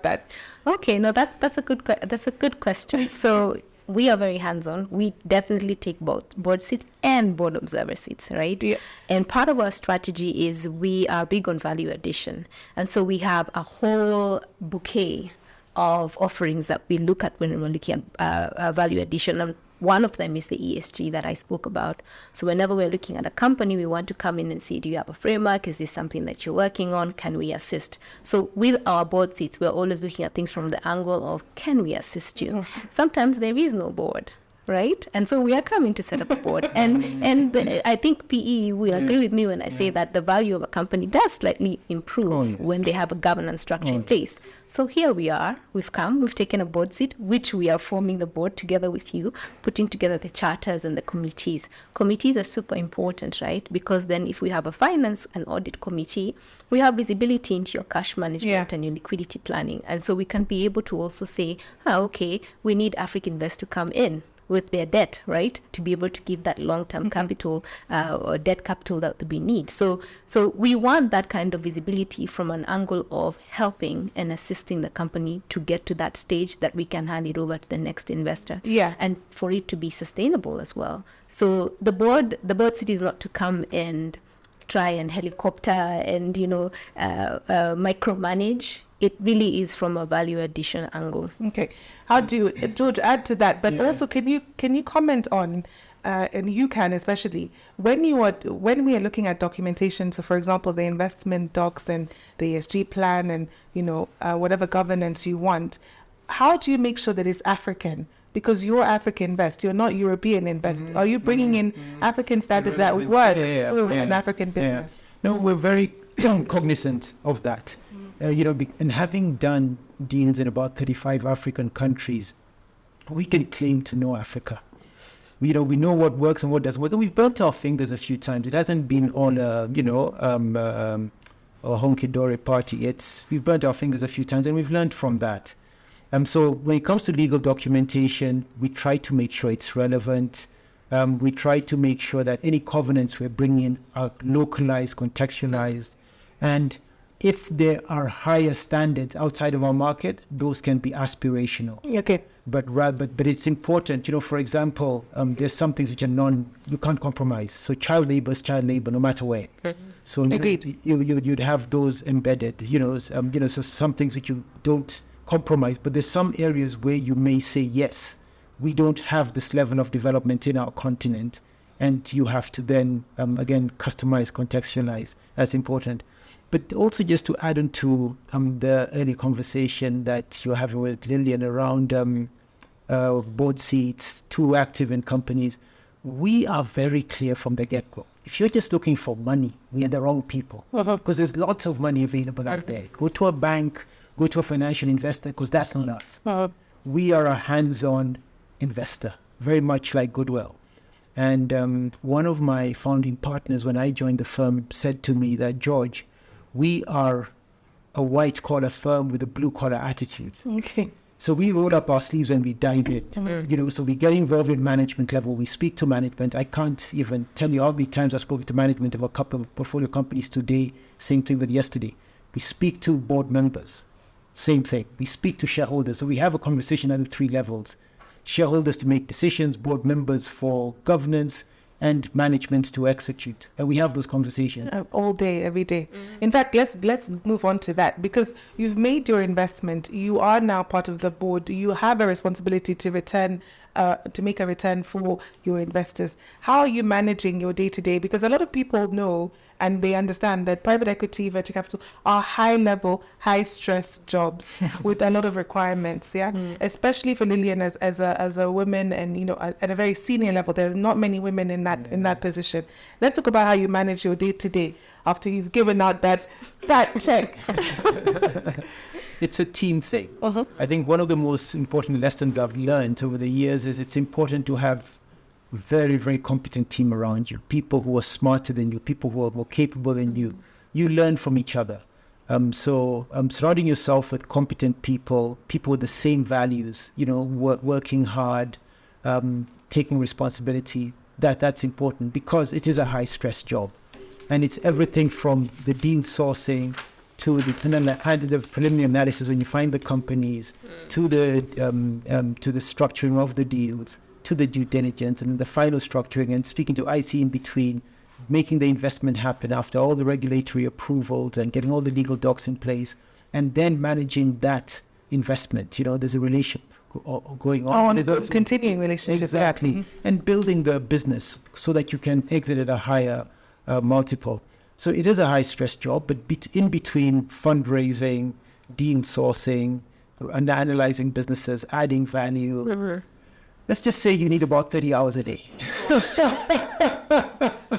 that? Okay, no, that's a good question. So we are very hands-on. We definitely take both board seats and board observer seats, right? Yeah. And part of our strategy is we are big on value addition. And so we have a whole bouquet of offerings that we look at when we're looking at value addition. And one of them is the ESG that I spoke about. So whenever we're looking at a company, we want to come in and see, do you have a framework? Is this something that you're working on? Can we assist? So with our board seats, we're always looking at things from the angle of, can we assist you? Sometimes there is no board, right? And so we are coming to set up a board. And I think PE will agree with me when I say that the value of a company does slightly improve when they have a governance structure in place. So here we are, we've taken a board seat, which we are forming the board together with you, putting together the charters and the committees. Committees are super important, right? Because then if we have a finance and audit committee, we have visibility into your cash management and your liquidity planning. And so we can be able to also say, okay, we need AfricInvest to come in. with their debt, right? To be able to give that long-term capital or debt capital that we need. So we want that kind of visibility from an angle of helping and assisting the company to get to that stage that we can hand it over to the next investor. Yeah. And for it to be sustainable as well. So the board seat is not to come and try and helicopter and, micromanage. It really is from a value addition angle. Okay. How do you, George, add to that? But also, can you comment on, and you can especially, when we are looking at documentation, so for example, the investment docs and the ESG plan and, whatever governance you want, how do you make sure that it's African? Because you're AfricInvest, you're not European Invest. Are you bringing in African standards that would work for an African business? No, we're very cognizant of that. And having done deals in about 35 African countries, we can claim to know Africa. We know what works and what doesn't work. And we've burnt our fingers a few times. It hasn't been on a honky-dory party. We've burnt our fingers a few times, and we've learned from that. So when it comes to legal documentation, we try to make sure it's relevant. We try to make sure that any covenants we're bringing in are localized, contextualized, and if there are higher standards outside of our market, those can be aspirational. Okay. But it's important, for example, there's some things which are you can't compromise. So child labor is child labor, no matter where. So you'd have those embedded, so some things which you don't compromise, but there's some areas where you may say, yes, we don't have this level of development in our continent, and you have to then, again, customize, contextualize. That's important. But also just to add on to the early conversation that you're having with Lilian around board seats, too active in companies, we are very clear from the get-go. If you're just looking for money, we are the wrong people, because there's lots of money available out there. Go to a bank, go to a financial investor, because that's not us. We are a hands-on investor, very much like Goodwell. And one of my founding partners, when I joined the firm, said to me that, George, we are a white-collar firm with a blue-collar attitude. Okay. So we roll up our sleeves and we dive in. So we get involved in management level. We speak to management. I can't even tell you how many times I've spoken to management of a couple of portfolio companies today. Same thing with yesterday. We speak to board members. Same thing. We speak to shareholders. So we have a conversation at the three levels. Shareholders to make decisions, board members for governance, and management to execute. And we have those conversations. All day, every day. In fact, let's move on to that, because you've made your investment. You are now part of the board. You have a responsibility to make a return for your investors. How are you managing your day-to-day? Because a lot of people know and they understand that private equity, venture capital are high-level, high-stress jobs with a lot of requirements, especially for Lilian as a woman and, at a very senior level. There are not many women in that position. Let's talk about how you manage your day-to-day after you've given out that fat check. It's a team thing. I think one of the most important lessons I've learned over the years is it's important to have very, very competent team around you, people who are smarter than you, people who are more capable than you. You learn from each other. So surrounding yourself with competent people with the same values, working hard, taking responsibility, that's important, because it is a high-stress job. And it's everything from the deal sourcing to the preliminary analysis when you find the companies, to the structuring of the deals, to the due diligence, and the final structuring, and speaking to IC in between, making the investment happen after all the regulatory approvals and getting all the legal docs in place, and then managing that investment. There's a relationship going on. Continuing relationship. Exactly. And building the business so that you can exit at a higher multiple. So it is a high-stress job, but in between fundraising, deal sourcing, and analyzing businesses, adding value, let's just say you need about 30 hours a day.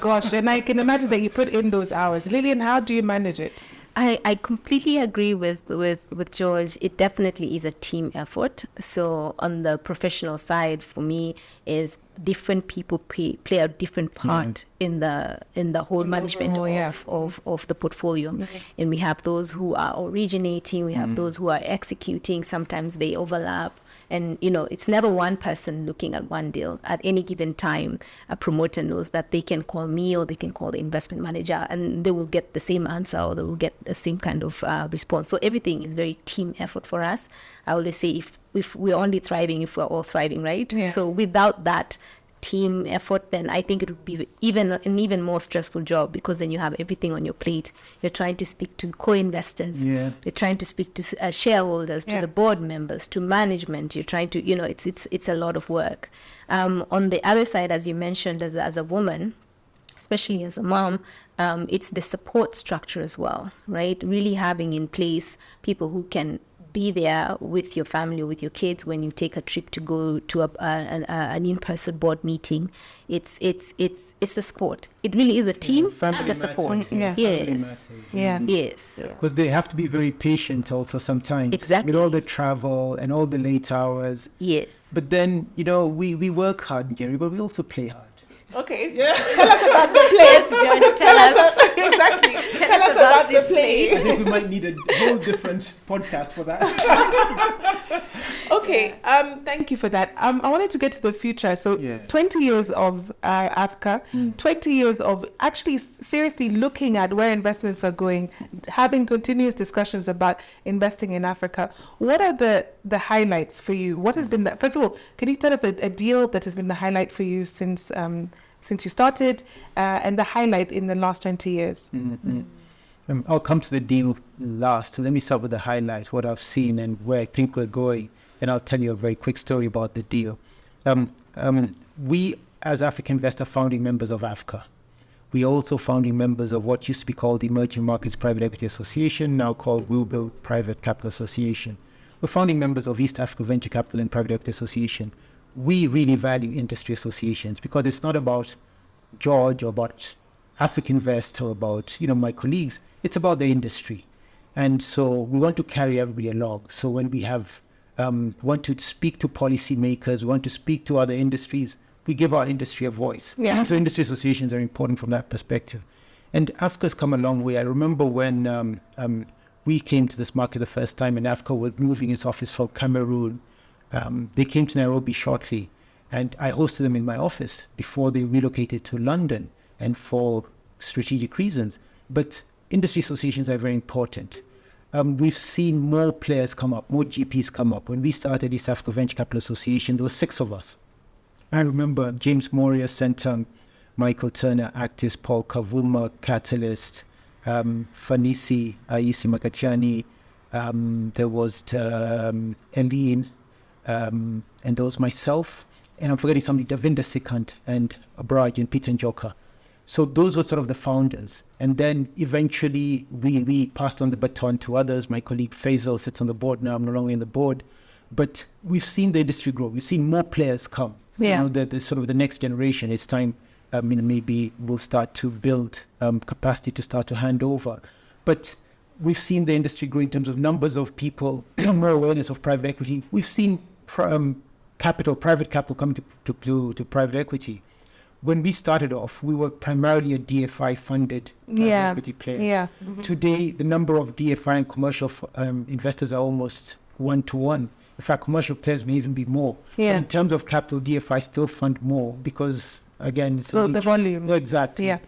Gosh, and I can imagine that you put in those hours. Lilian, how do you manage it? I completely agree with George. It definitely is a team effort. So on the professional side, for me, is different people play a different part in the whole management of the portfolio. And we have those who are originating, we have those who are executing. Sometimes they overlap. And, it's never one person looking at one deal. At any given time, a promoter knows that they can call me or they can call the investment manager, and they will get the same answer, or they will get the same kind of response. So everything is very team effort for us. I always say if we're only thriving if we're all thriving, right? Yeah. So without that team effort, then I think it would be an even more stressful job, because then you have everything on your plate. You're trying to speak to co-investors. Yeah. You're trying to speak to shareholders, to the board members, to management. You're trying to, it's a lot of work. On the other side, as you mentioned, as a woman, especially as a mom, it's the support structure as well, right? Really having in place people who can be there with your family or with your kids when you take a trip to go to an in-person board meeting. It's the support. It really is a team and the support. Family matters. Yeah. Yes. Because they have to be very patient also sometimes. Exactly. With all the travel and all the late hours. Yes. But then, we work hard, Njeri, but we also play hard. Okay. Yeah. Tell us about the play. Yes, George, tell us. Exactly. Tell us about the this play. I think we might need a whole different podcast for that. Okay. Thank you for that. I wanted to get to the future. So, 20 years of AfricInvest, 20 years of actually seriously looking at where investments are going, having continuous discussions about investing in Africa. What are the highlights for you? What has been first of all, can you tell us a deal that has been the highlight for you since you started, and the highlight in the last 20 years? I'll come to the deal last. So let me start with the highlight, what I've seen and where I think we're going. And I'll tell you a very quick story about the deal. We, as AfricInvest, are founding members of AFCA. We are also founding members of what used to be called the Emerging Markets Private Equity Association, now called Goodwell Private Capital Association. We're founding members of East Africa Venture Capital and Private Equity Association. We really value industry associations because it's not about George or about AfricInvest or about my colleagues. It's about the industry, and so we want to carry everybody along. So when we have want to speak to policymakers, we want to speak to other industries, we give our industry a voice. Yeah. So industry associations are important from that perspective, and Africa's come a long way. I remember when we came to this market the first time, and Africa was moving its office from Cameroon. They came to Nairobi shortly, and I hosted them in my office before they relocated to London, and for strategic reasons. But industry associations are very important. We've seen more players come up, more GPs come up. When we started East Africa Venture Capital Association, there were 6 of us. I remember James Moria, Centum, Michael Turner, Actis, Paul Kavuma, Catalyst, Fanisi, Aisi Makachani, there was Eileen, and there was myself, and I'm forgetting somebody, Davinder Sikant and Abraj and Peter Njoka. So those were sort of the founders. And then eventually we passed on the baton to others. My colleague Faisal sits on the board now. I'm no longer in the board. But we've seen the industry grow. We've seen more players come. Yeah. The sort of the next generation. It's time, maybe we'll start to build capacity to start to hand over. But we've seen the industry grow in terms of numbers of people, more awareness of private equity. We've seen private capital coming to private equity. When we started off, we were primarily a DFI-funded private equity player. Yeah. Today, the number of DFI and commercial investors are almost 1-to-1. In fact, commercial players may even be more. Yeah. But in terms of capital, DFI still fund more because, again, it's the volume. Exactly. Yeah.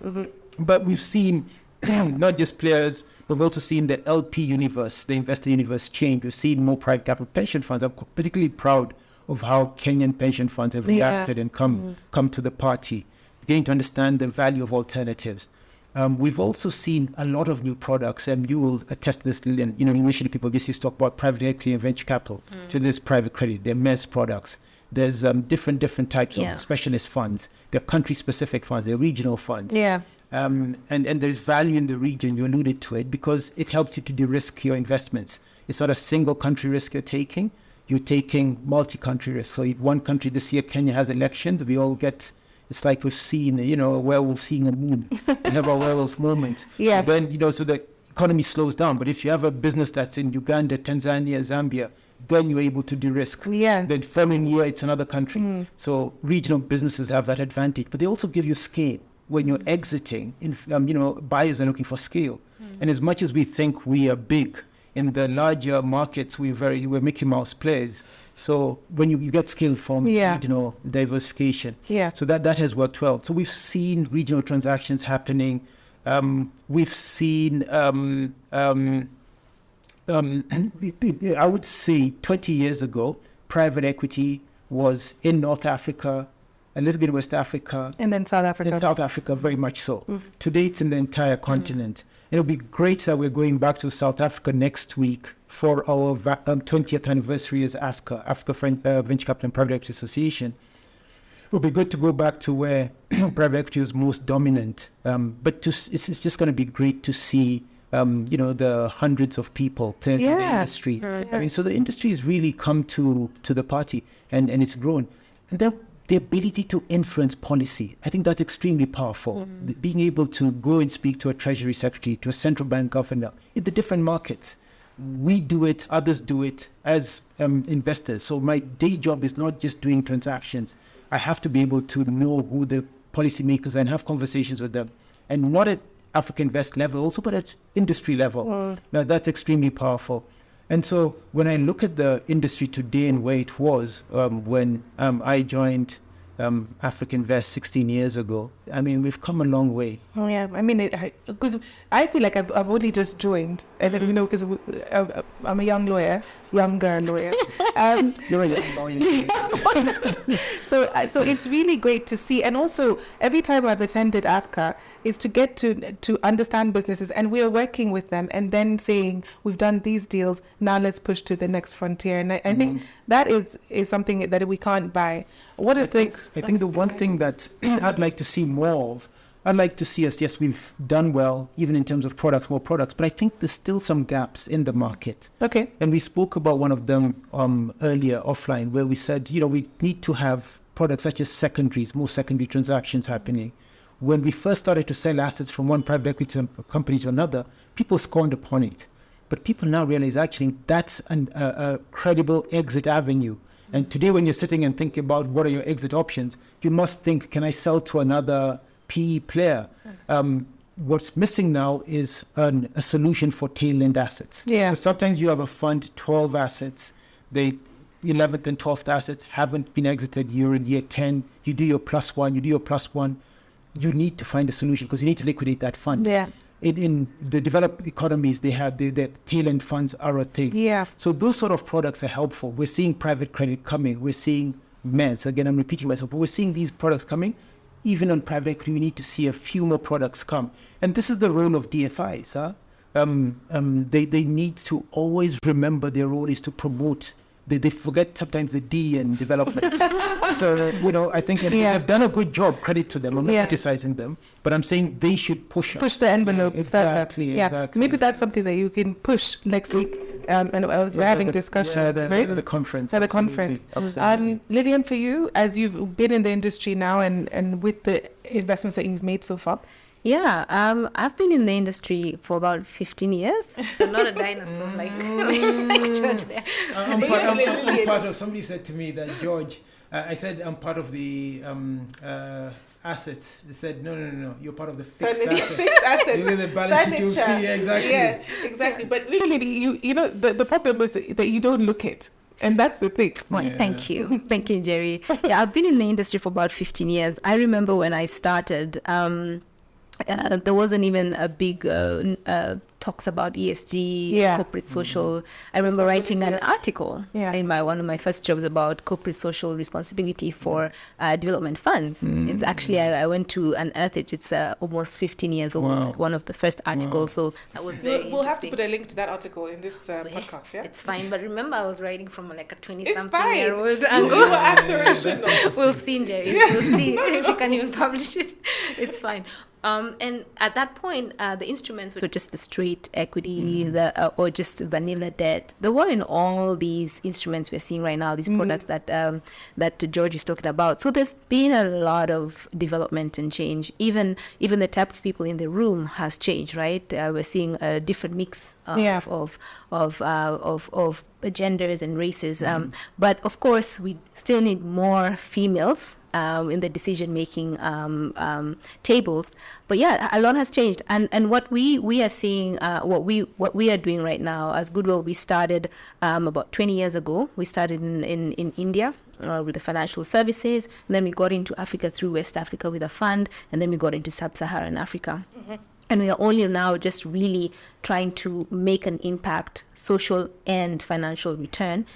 But we've seen not just players, but we've also seen the LP universe, the investor universe change. We've seen more private capital pension funds. I'm particularly proud of how Kenyan pension funds have reacted and come to the party, beginning to understand the value of alternatives. We've also seen a lot of new products, and you will attest to this, Lilian. Initially people just used to talk about private equity and venture capital. So there's private credit, there are MES products. There's different types of specialist funds. There are country-specific funds, there are regional funds. Yeah. And there's value in the region, you alluded to it, because it helps you to de-risk your investments. It's not a single country risk you're taking multi-country risk. So if one country this year, Kenya, has elections, we all get, it's like we've seen, a werewolf seeing a moon. We have our werewolf moment. Yeah. Then, so the economy slows down. But if you have a business that's in Uganda, Tanzania, Zambia, then you're able to de-risk. Yeah. Then following year, it's another country. So regional businesses have that advantage. But they also give you scale. When you're exiting, buyers are looking for scale. And as much as we think we are big in the larger markets, we're Mickey Mouse players. So when you get scale from regional diversification, so that has worked well. So we've seen regional transactions happening. We've seen, I would say 20 years ago, private equity was in North Africa, a little bit in West Africa. And then South Africa. In South Africa, very much so. Today, it's in the entire continent. It'll be great that we're going back to South Africa next week for our 20th anniversary as AfricInvest Venture Capital and Private Equity Association. It would be good to go back to where private equity is most dominant. But it's just going to be great to see, the hundreds of people playing in the industry. I mean, so the industry has really come to the party, and it's grown. And then the ability to influence policy, I think that's extremely powerful. Being able to go and speak to a treasury secretary, to a central bank governor in the different markets. We do it, others do it as investors. So my day job is not just doing transactions. I have to be able to know who the policymakers are and have conversations with them. And not at AfricInvest level also, but at industry level. Now that's extremely powerful. And so when I look at the industry today and where it was when I joined AfricInvest 16 years ago, I mean, we've come a long way. Oh, yeah. I mean, because I feel like I've only just joined. And then, because I'm a younger lawyer. You're a young lawyer. So it's really great to see. And also, every time I've attended AFCA, is to get to understand businesses. And we are working with them and then saying, we've done these deals, now let's push to the next frontier. And I think that is something that we can't buy. I think the one thing that I'd like to see more of, I'd like to see us, yes, we've done well, even in terms of more products, but I think there's still some gaps in the market. Okay. And we spoke about one of them earlier offline, where we said, we need to have products such as secondaries, more secondary transactions happening. When we first started to sell assets from one private equity company to another, people scorned upon it. But people now realize actually that's a credible exit avenue. And today when you're sitting and thinking about what are your exit options, you must think, can I sell to another PE player? What's missing now is a solution for tail-end assets. Yeah. So sometimes you have a fund, 12 assets, the 11th and 12th assets haven't been exited. You're in year 10, you do your plus one. You need to find a solution because you need to liquidate that fund. Yeah. In the developed economies, they have the tail-end funds are a thing. Yeah. So those sort of products are helpful. We're seeing private credit coming. We're seeing MES. Again, I'm repeating myself, but we're seeing these products coming. Even on private equity, we need to see a few more products come. And this is the role of DFIs. They need to always remember their role is to promote. They forget sometimes the D in development. So, I think they've done a good job. Credit to them. I'm not criticizing them, but I'm saying they should push us. Push the envelope. Exactly. Maybe that's something that you can push next week. And we're having discussions, right? The conference. At the conference. Absolutely. Lilian, for you, as you've been in the industry now and with the investments that you've made so far. Yeah, I've been in the industry for about 15 years. So not a dinosaur like George there. I'm part of, somebody said to me that, George, I said I'm part of the assets. They said, no, you're part of the fixed assets. Fixed assets. Look at the balance sheet, you'll see, exactly. Yeah, exactly. But literally, the problem is that you don't look it. And that's the thing. Well, thank you, Njeri. Yeah, I've been in the industry for about 15 years. I remember when I started, there wasn't even a big talks about ESG, corporate social. I remember writing an article in one of my first jobs about corporate social responsibility for development funds. It's actually, I went to unearth it. It's almost 15 years old, one of the first articles. So that was very We'll have to put a link to that article in this podcast, yeah? It's fine. But remember, I was writing from like a 20-something-year-old angle. You were aspirational. We'll see, Njeri. We'll see if we can even publish it. It's fine. And at that point, the instruments were just the straight equity, or just vanilla debt. There were in all these instruments we're seeing right now, these products that George is talking about. So there's been a lot of development and change. Even the type of people in the room has changed, right? We're seeing a different mix of genders and races. But of course, we still need more females in the decision-making tables. But yeah, a lot has changed. And what we are seeing, what we are doing right now as Goodwell, we started about 20 years ago. We started in India. With the financial services, and then we got into Africa through West Africa with a fund, and then we got into Sub-Saharan Africa. And we are only now just really trying to make an impact, social and financial return,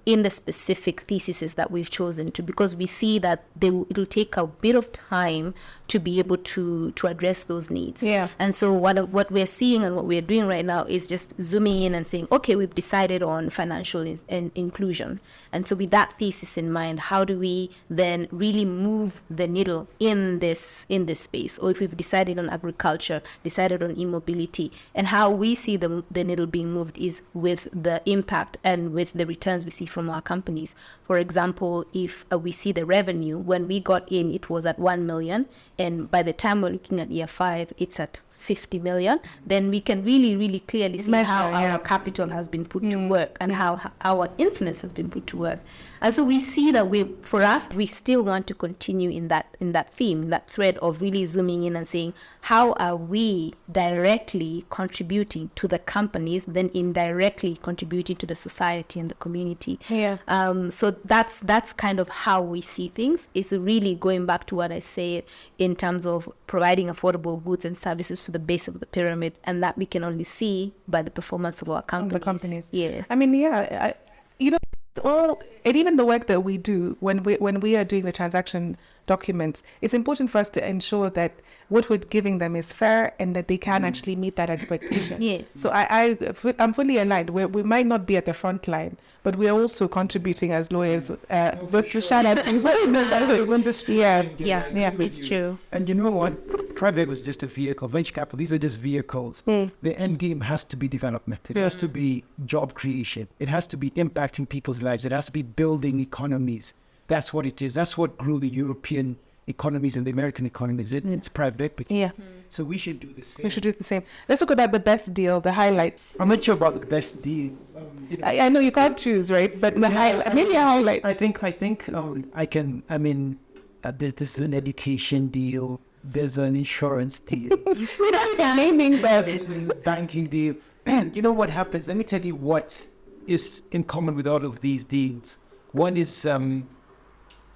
in the specific theses that we've chosen to, because we see that it'll take a bit of time to be able to address those needs. Yeah. And so what we're seeing and what we're doing right now is just zooming in and saying, okay, we've decided on financial inclusion. And so with that thesis in mind, how do we then really move the needle in this space? Or if we've decided on agriculture, decided on e-mobility, and how we see the needle being moved is with the impact and with the returns we see from our companies. For example, if we see the revenue, when we got in, it was at 1 million. And by the time we're looking at year 5, it's at 50 million, then we can really, really clearly see how our capital has been put to work and how our influence has been put to work. And so we see that we still want to continue in that theme, that thread of really zooming in and saying, how are we directly contributing to the companies, then indirectly contributing to the society and the community. Yeah. So that's kind of how we see things. It's really going back to what I say in terms of providing affordable goods and services to the base of the pyramid, and that we can only see by the performance of our companies. The companies. Yes. I mean, yeah, and even the work that we do when we are doing the transaction documents, it's important for us to ensure that what we're giving them is fair and that they can actually meet that expectation. Yes. So I'm fully aligned. We might not be at the front line, but we are also contributing as lawyers. To shout out to industry. Yeah, it's true. And you know what? Private was just a vehicle. Venture capital, these are just vehicles. The end game has to be development. It has to be job creation. It has to be impacting people's lives. It has to be building economies. That's what it is. That's what grew the European economies and the American economies. It's private equity. Yeah. So we should do the same. We should do the same. Let's talk about the best deal, the highlight. I'm not sure about the best deal. I know you can't choose, right? But maybe a highlight. I think I can. I mean, this is an education deal. There's an insurance deal. We're naming them. There's a banking deal. And you know what happens? Let me tell you what is in common with all of these deals. One is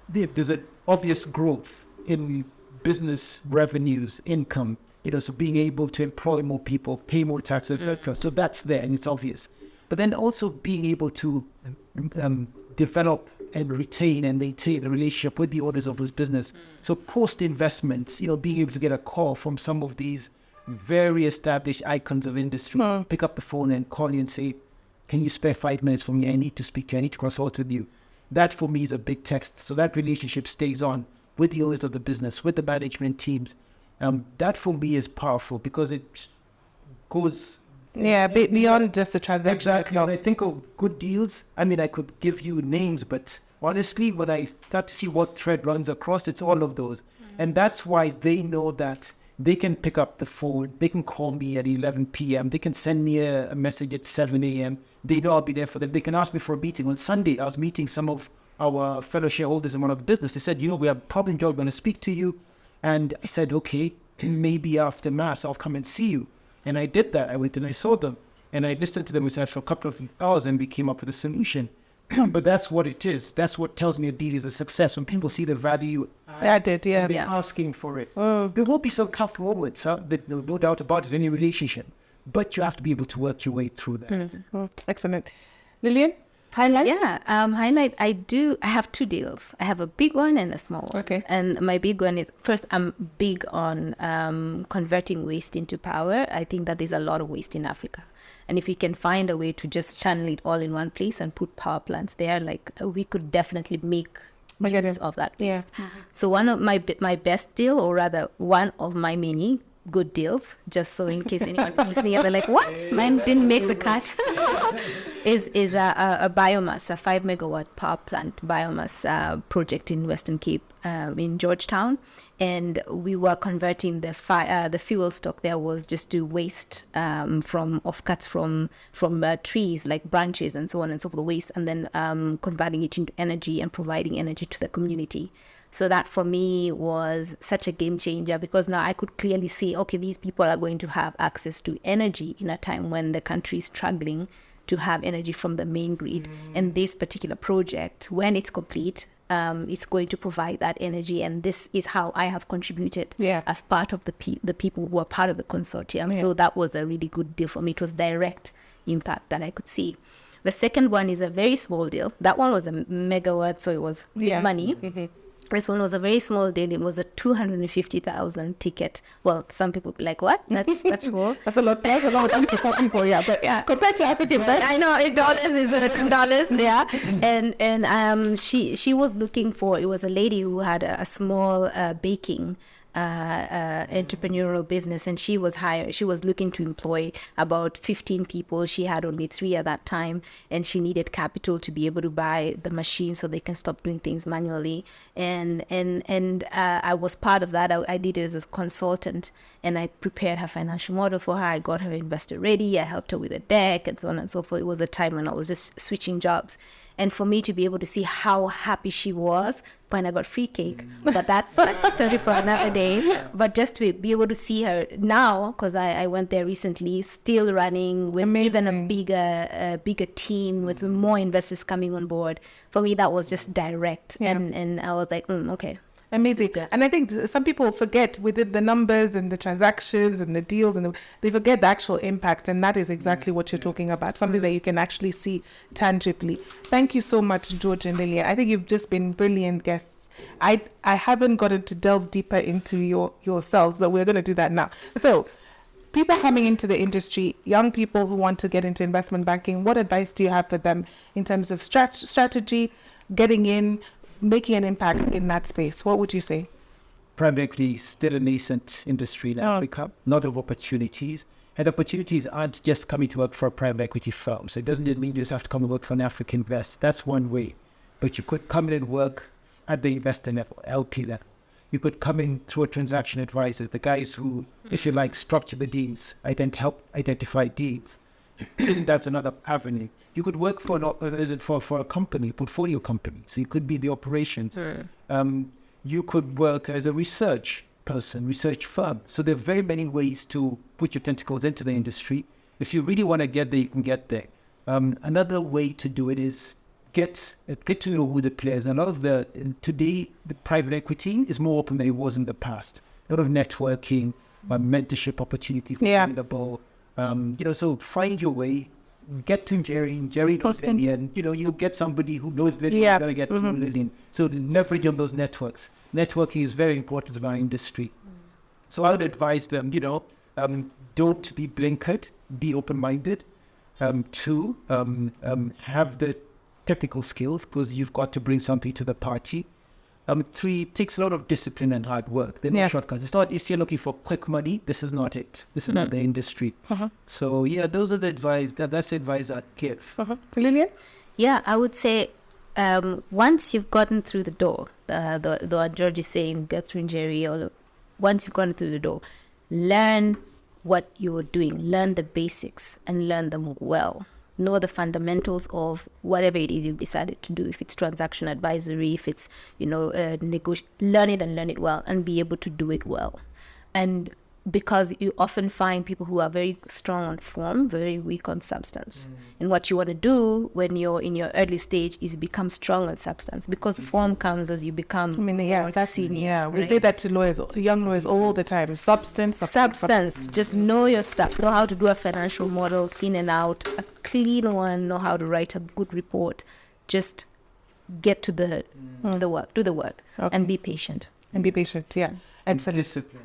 there's an obvious growth in business revenues, income. So being able to employ more people, pay more taxes, etc. So that's there, and it's obvious. But then also being able to develop and retain and maintain a relationship with the owners of those business. So post-investment, being able to get a call from some of these very established icons of industry, pick up the phone and call you and say, can you spare 5 minutes for me? I need to speak to you. I need to consult with you. That for me is a big text. So that relationship stays on with the owners of the business, with the management teams. That for me is powerful because it goes beyond just the transaction. Exactly. When I think of good deals, I mean, I could give you names, but honestly, when I start to see what thread runs across, it's all of those. And that's why they know that they can pick up the phone, they can call me at 11 p.m., they can send me a message at 7 a.m., they know I'll be there for them. They can ask me for a meeting. On Sunday, I was meeting some of our fellow shareholders in one of the business. They said, we have probably enjoyed going to speak to you. And I said, okay, maybe after Mass, I'll come and see you. And I did that. I went and I saw them. And I listened to them for a couple of hours and we came up with a solution. But that's what it is. That's what tells me a deal is a success. When people see the value added, they're asking for it. There will be some tough moments, no doubt about it, in any relationship. But you have to be able to work your way through that. Excellent. Lilian, highlight? Yeah, highlight. I have 2 deals. I have a big one and a small one. Okay. And my big one is, first, I'm big on converting waste into power. I think that there's a lot of waste in Africa. And if we can find a way to just channel it all in one place and put power plants there, we could definitely make use of that waste. Yeah. So one of my best deal, or rather one of my many good deals, just so in case anyone's listening, they're like, what? Mine didn't make the cut. is a biomass, a 5 megawatt power plant biomass project in Western Cape, in Georgetown, and we were converting the fuel stock there was just to waste from offcuts from trees like branches and so on and so forth, the waste, and then converting it into energy and providing energy to the community. So that for me was such a game changer, because now I could clearly see, okay, these people are going to have access to energy in a time when the country is struggling to have energy from the main grid. And this particular project, when it's complete, it's going to provide that energy. And this is how I have contributed as part of the people who are part of the consortium. So that was a really good deal for me. It was direct impact that I could see. The second one is a very small deal. That one was a megawatt, so it was big money. This one was a very small deal. It was a 250,000 ticket. Well, some people be like, "What? That's small." That's a lot. That's a lot of money for some people, yeah. But compared to AfricInvest, I know $8 is $2, yeah. And she was looking for. It was a lady who had a small baking entrepreneurial business, and she was looking to employ about 15 people. She had only 3 at that time, and she needed capital to be able to buy the machine so they can stop doing things manually. And I was part of that. I did it as a consultant, and I prepared her financial model for her. I got her investor ready. I helped her with a deck and so on and so forth. It was a time when I was just switching jobs. And for me to be able to see how happy she was when I got free cake, but that's a story for another day. But just to be able to see her now, because I went there recently, still running with even a bigger team, with more investors coming on board. For me, that was just direct, and I was like, okay. Amazing. And I think some people forget within the numbers and the transactions and the deals, and they forget the actual impact. And that is exactly what you're talking about, something that you can actually see tangibly. Thank you so much, George and Lilian. I think you've just been brilliant guests. I haven't gotten to delve deeper into yourselves, but we're going to do that now. So people coming into the industry, young people who want to get into investment banking, what advice do you have for them in terms of strategy, getting in, making an impact in that space? What would you say? Private equity is still a nascent industry in Africa. A lot of opportunities. And opportunities aren't just coming to work for a private equity firm. So it doesn't mean you just have to come and work for an AfricInvest. That's one way. But you could come in and work at the investor level, LP level. You could come in through a transaction advisor, the guys who, if you like, structure the deals, help identify deals. That's another avenue. You could work for a company, portfolio company. So you could be the operations. You could work as a research person, research firm. So there are very many ways to put your tentacles into the industry. If you really want to get there, you can get there. Another way to do it is get to know who the players are. Today, the private equity is more open than it was in the past. A lot of networking, mentorship opportunities available. So find your way. Get to Njeri knows Lilian. You'll get somebody who knows Lilian, you're going to get to Lilian. So leverage on those networks. Networking is very important in our industry. So I would advise them, don't be blinkered, be open-minded. 2, have the technical skills, because you've got to bring something to the party. 3, it takes a lot of discipline and hard work. There are no shortcuts. It's not, if you're looking for quick money, this is not it. This is not the industry. So those are the advice. That's the advice I'd give. Lilian? Yeah, I would say once you've gotten through the door, the what George is saying, get through Njeri, or once you've gotten through the door, learn what you're doing, learn the basics, and learn them well. Know the fundamentals of whatever it is you've decided to do. If it's transaction advisory, if it's, learn it and learn it well, and be able to do it well. And because you often find people who are very strong on form, very weak on substance. And what you want to do when you're in your early stage is become strong on substance, because form comes as you become more senior. Yeah, we say that to lawyers, young lawyers, all the time. Substance. Just know your stuff. Know how to do a financial model, in and out, a clean one. Know how to write a good report. Just get to the work. Do the work, and be patient. And excellent.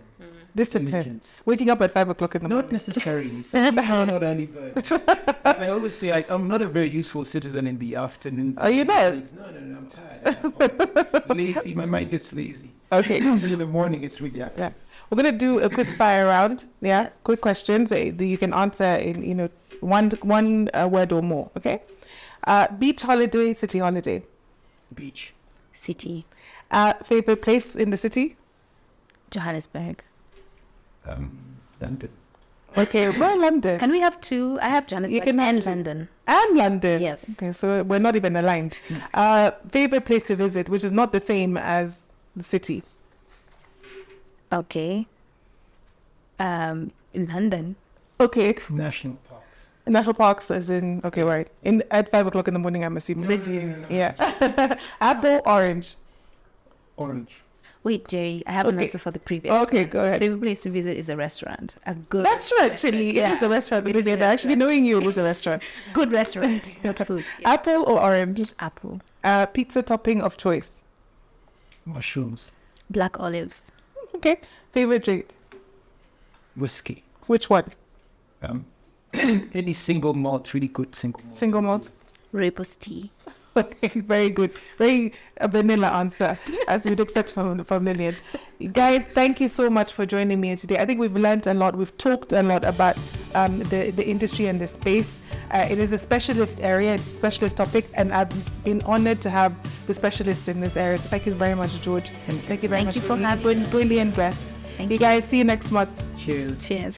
Discipline. Diligence. Waking up at 5 o'clock in the morning. Not necessarily. Not early birds. I always say I'm not a very useful citizen in the afternoon. Oh, you know? No, I'm tired. Lazy. My mind gets lazy. Okay. In the morning, it's really active. Yeah. We're going to do a quick fire round. Yeah. Quick questions. You can answer in, one word or more. Okay. Beach holiday, city holiday. Beach. City. Favorite place in the city? Johannesburg. London. Okay, well, London. Can we have two? I have Johannesburg can have and two. London. And London. Yes. Okay, so we're not even aligned. Favorite place to visit, which is not the same as the city. Okay. In London. Okay, National parks. national parks as in, okay, right. At 5 o'clock in the morning, I'm assuming. Yeah. Apple, orange. Orange. Wait, Jerry, I have an Okay. answer for the previous. Okay, go ahead. Favorite place to visit is a restaurant. A good That's right, actually. It is a restaurant. It Because is a actually restaurant. knowing you, it was a restaurant. good restaurant. Good food. Yeah. Apple or orange? Apple. Pizza topping of choice. Mushrooms. Black olives. Okay. Favorite drink? Whiskey. Which one? Any single malt, really good single malt. Single malt? Rooibos tea. Okay, very good. Very vanilla answer, as you'd expect from Lilian. Guys, thank you so much for joining me today. I think we've learned a lot. We've talked a lot about the industry and the space. It is a specialist area, it's a specialist topic, and I've been honored to have the specialist in this area. So thank you very much, George. Thank you very much you for having brilliant guests. Thank you guys, see you next month. Cheers. Cheers.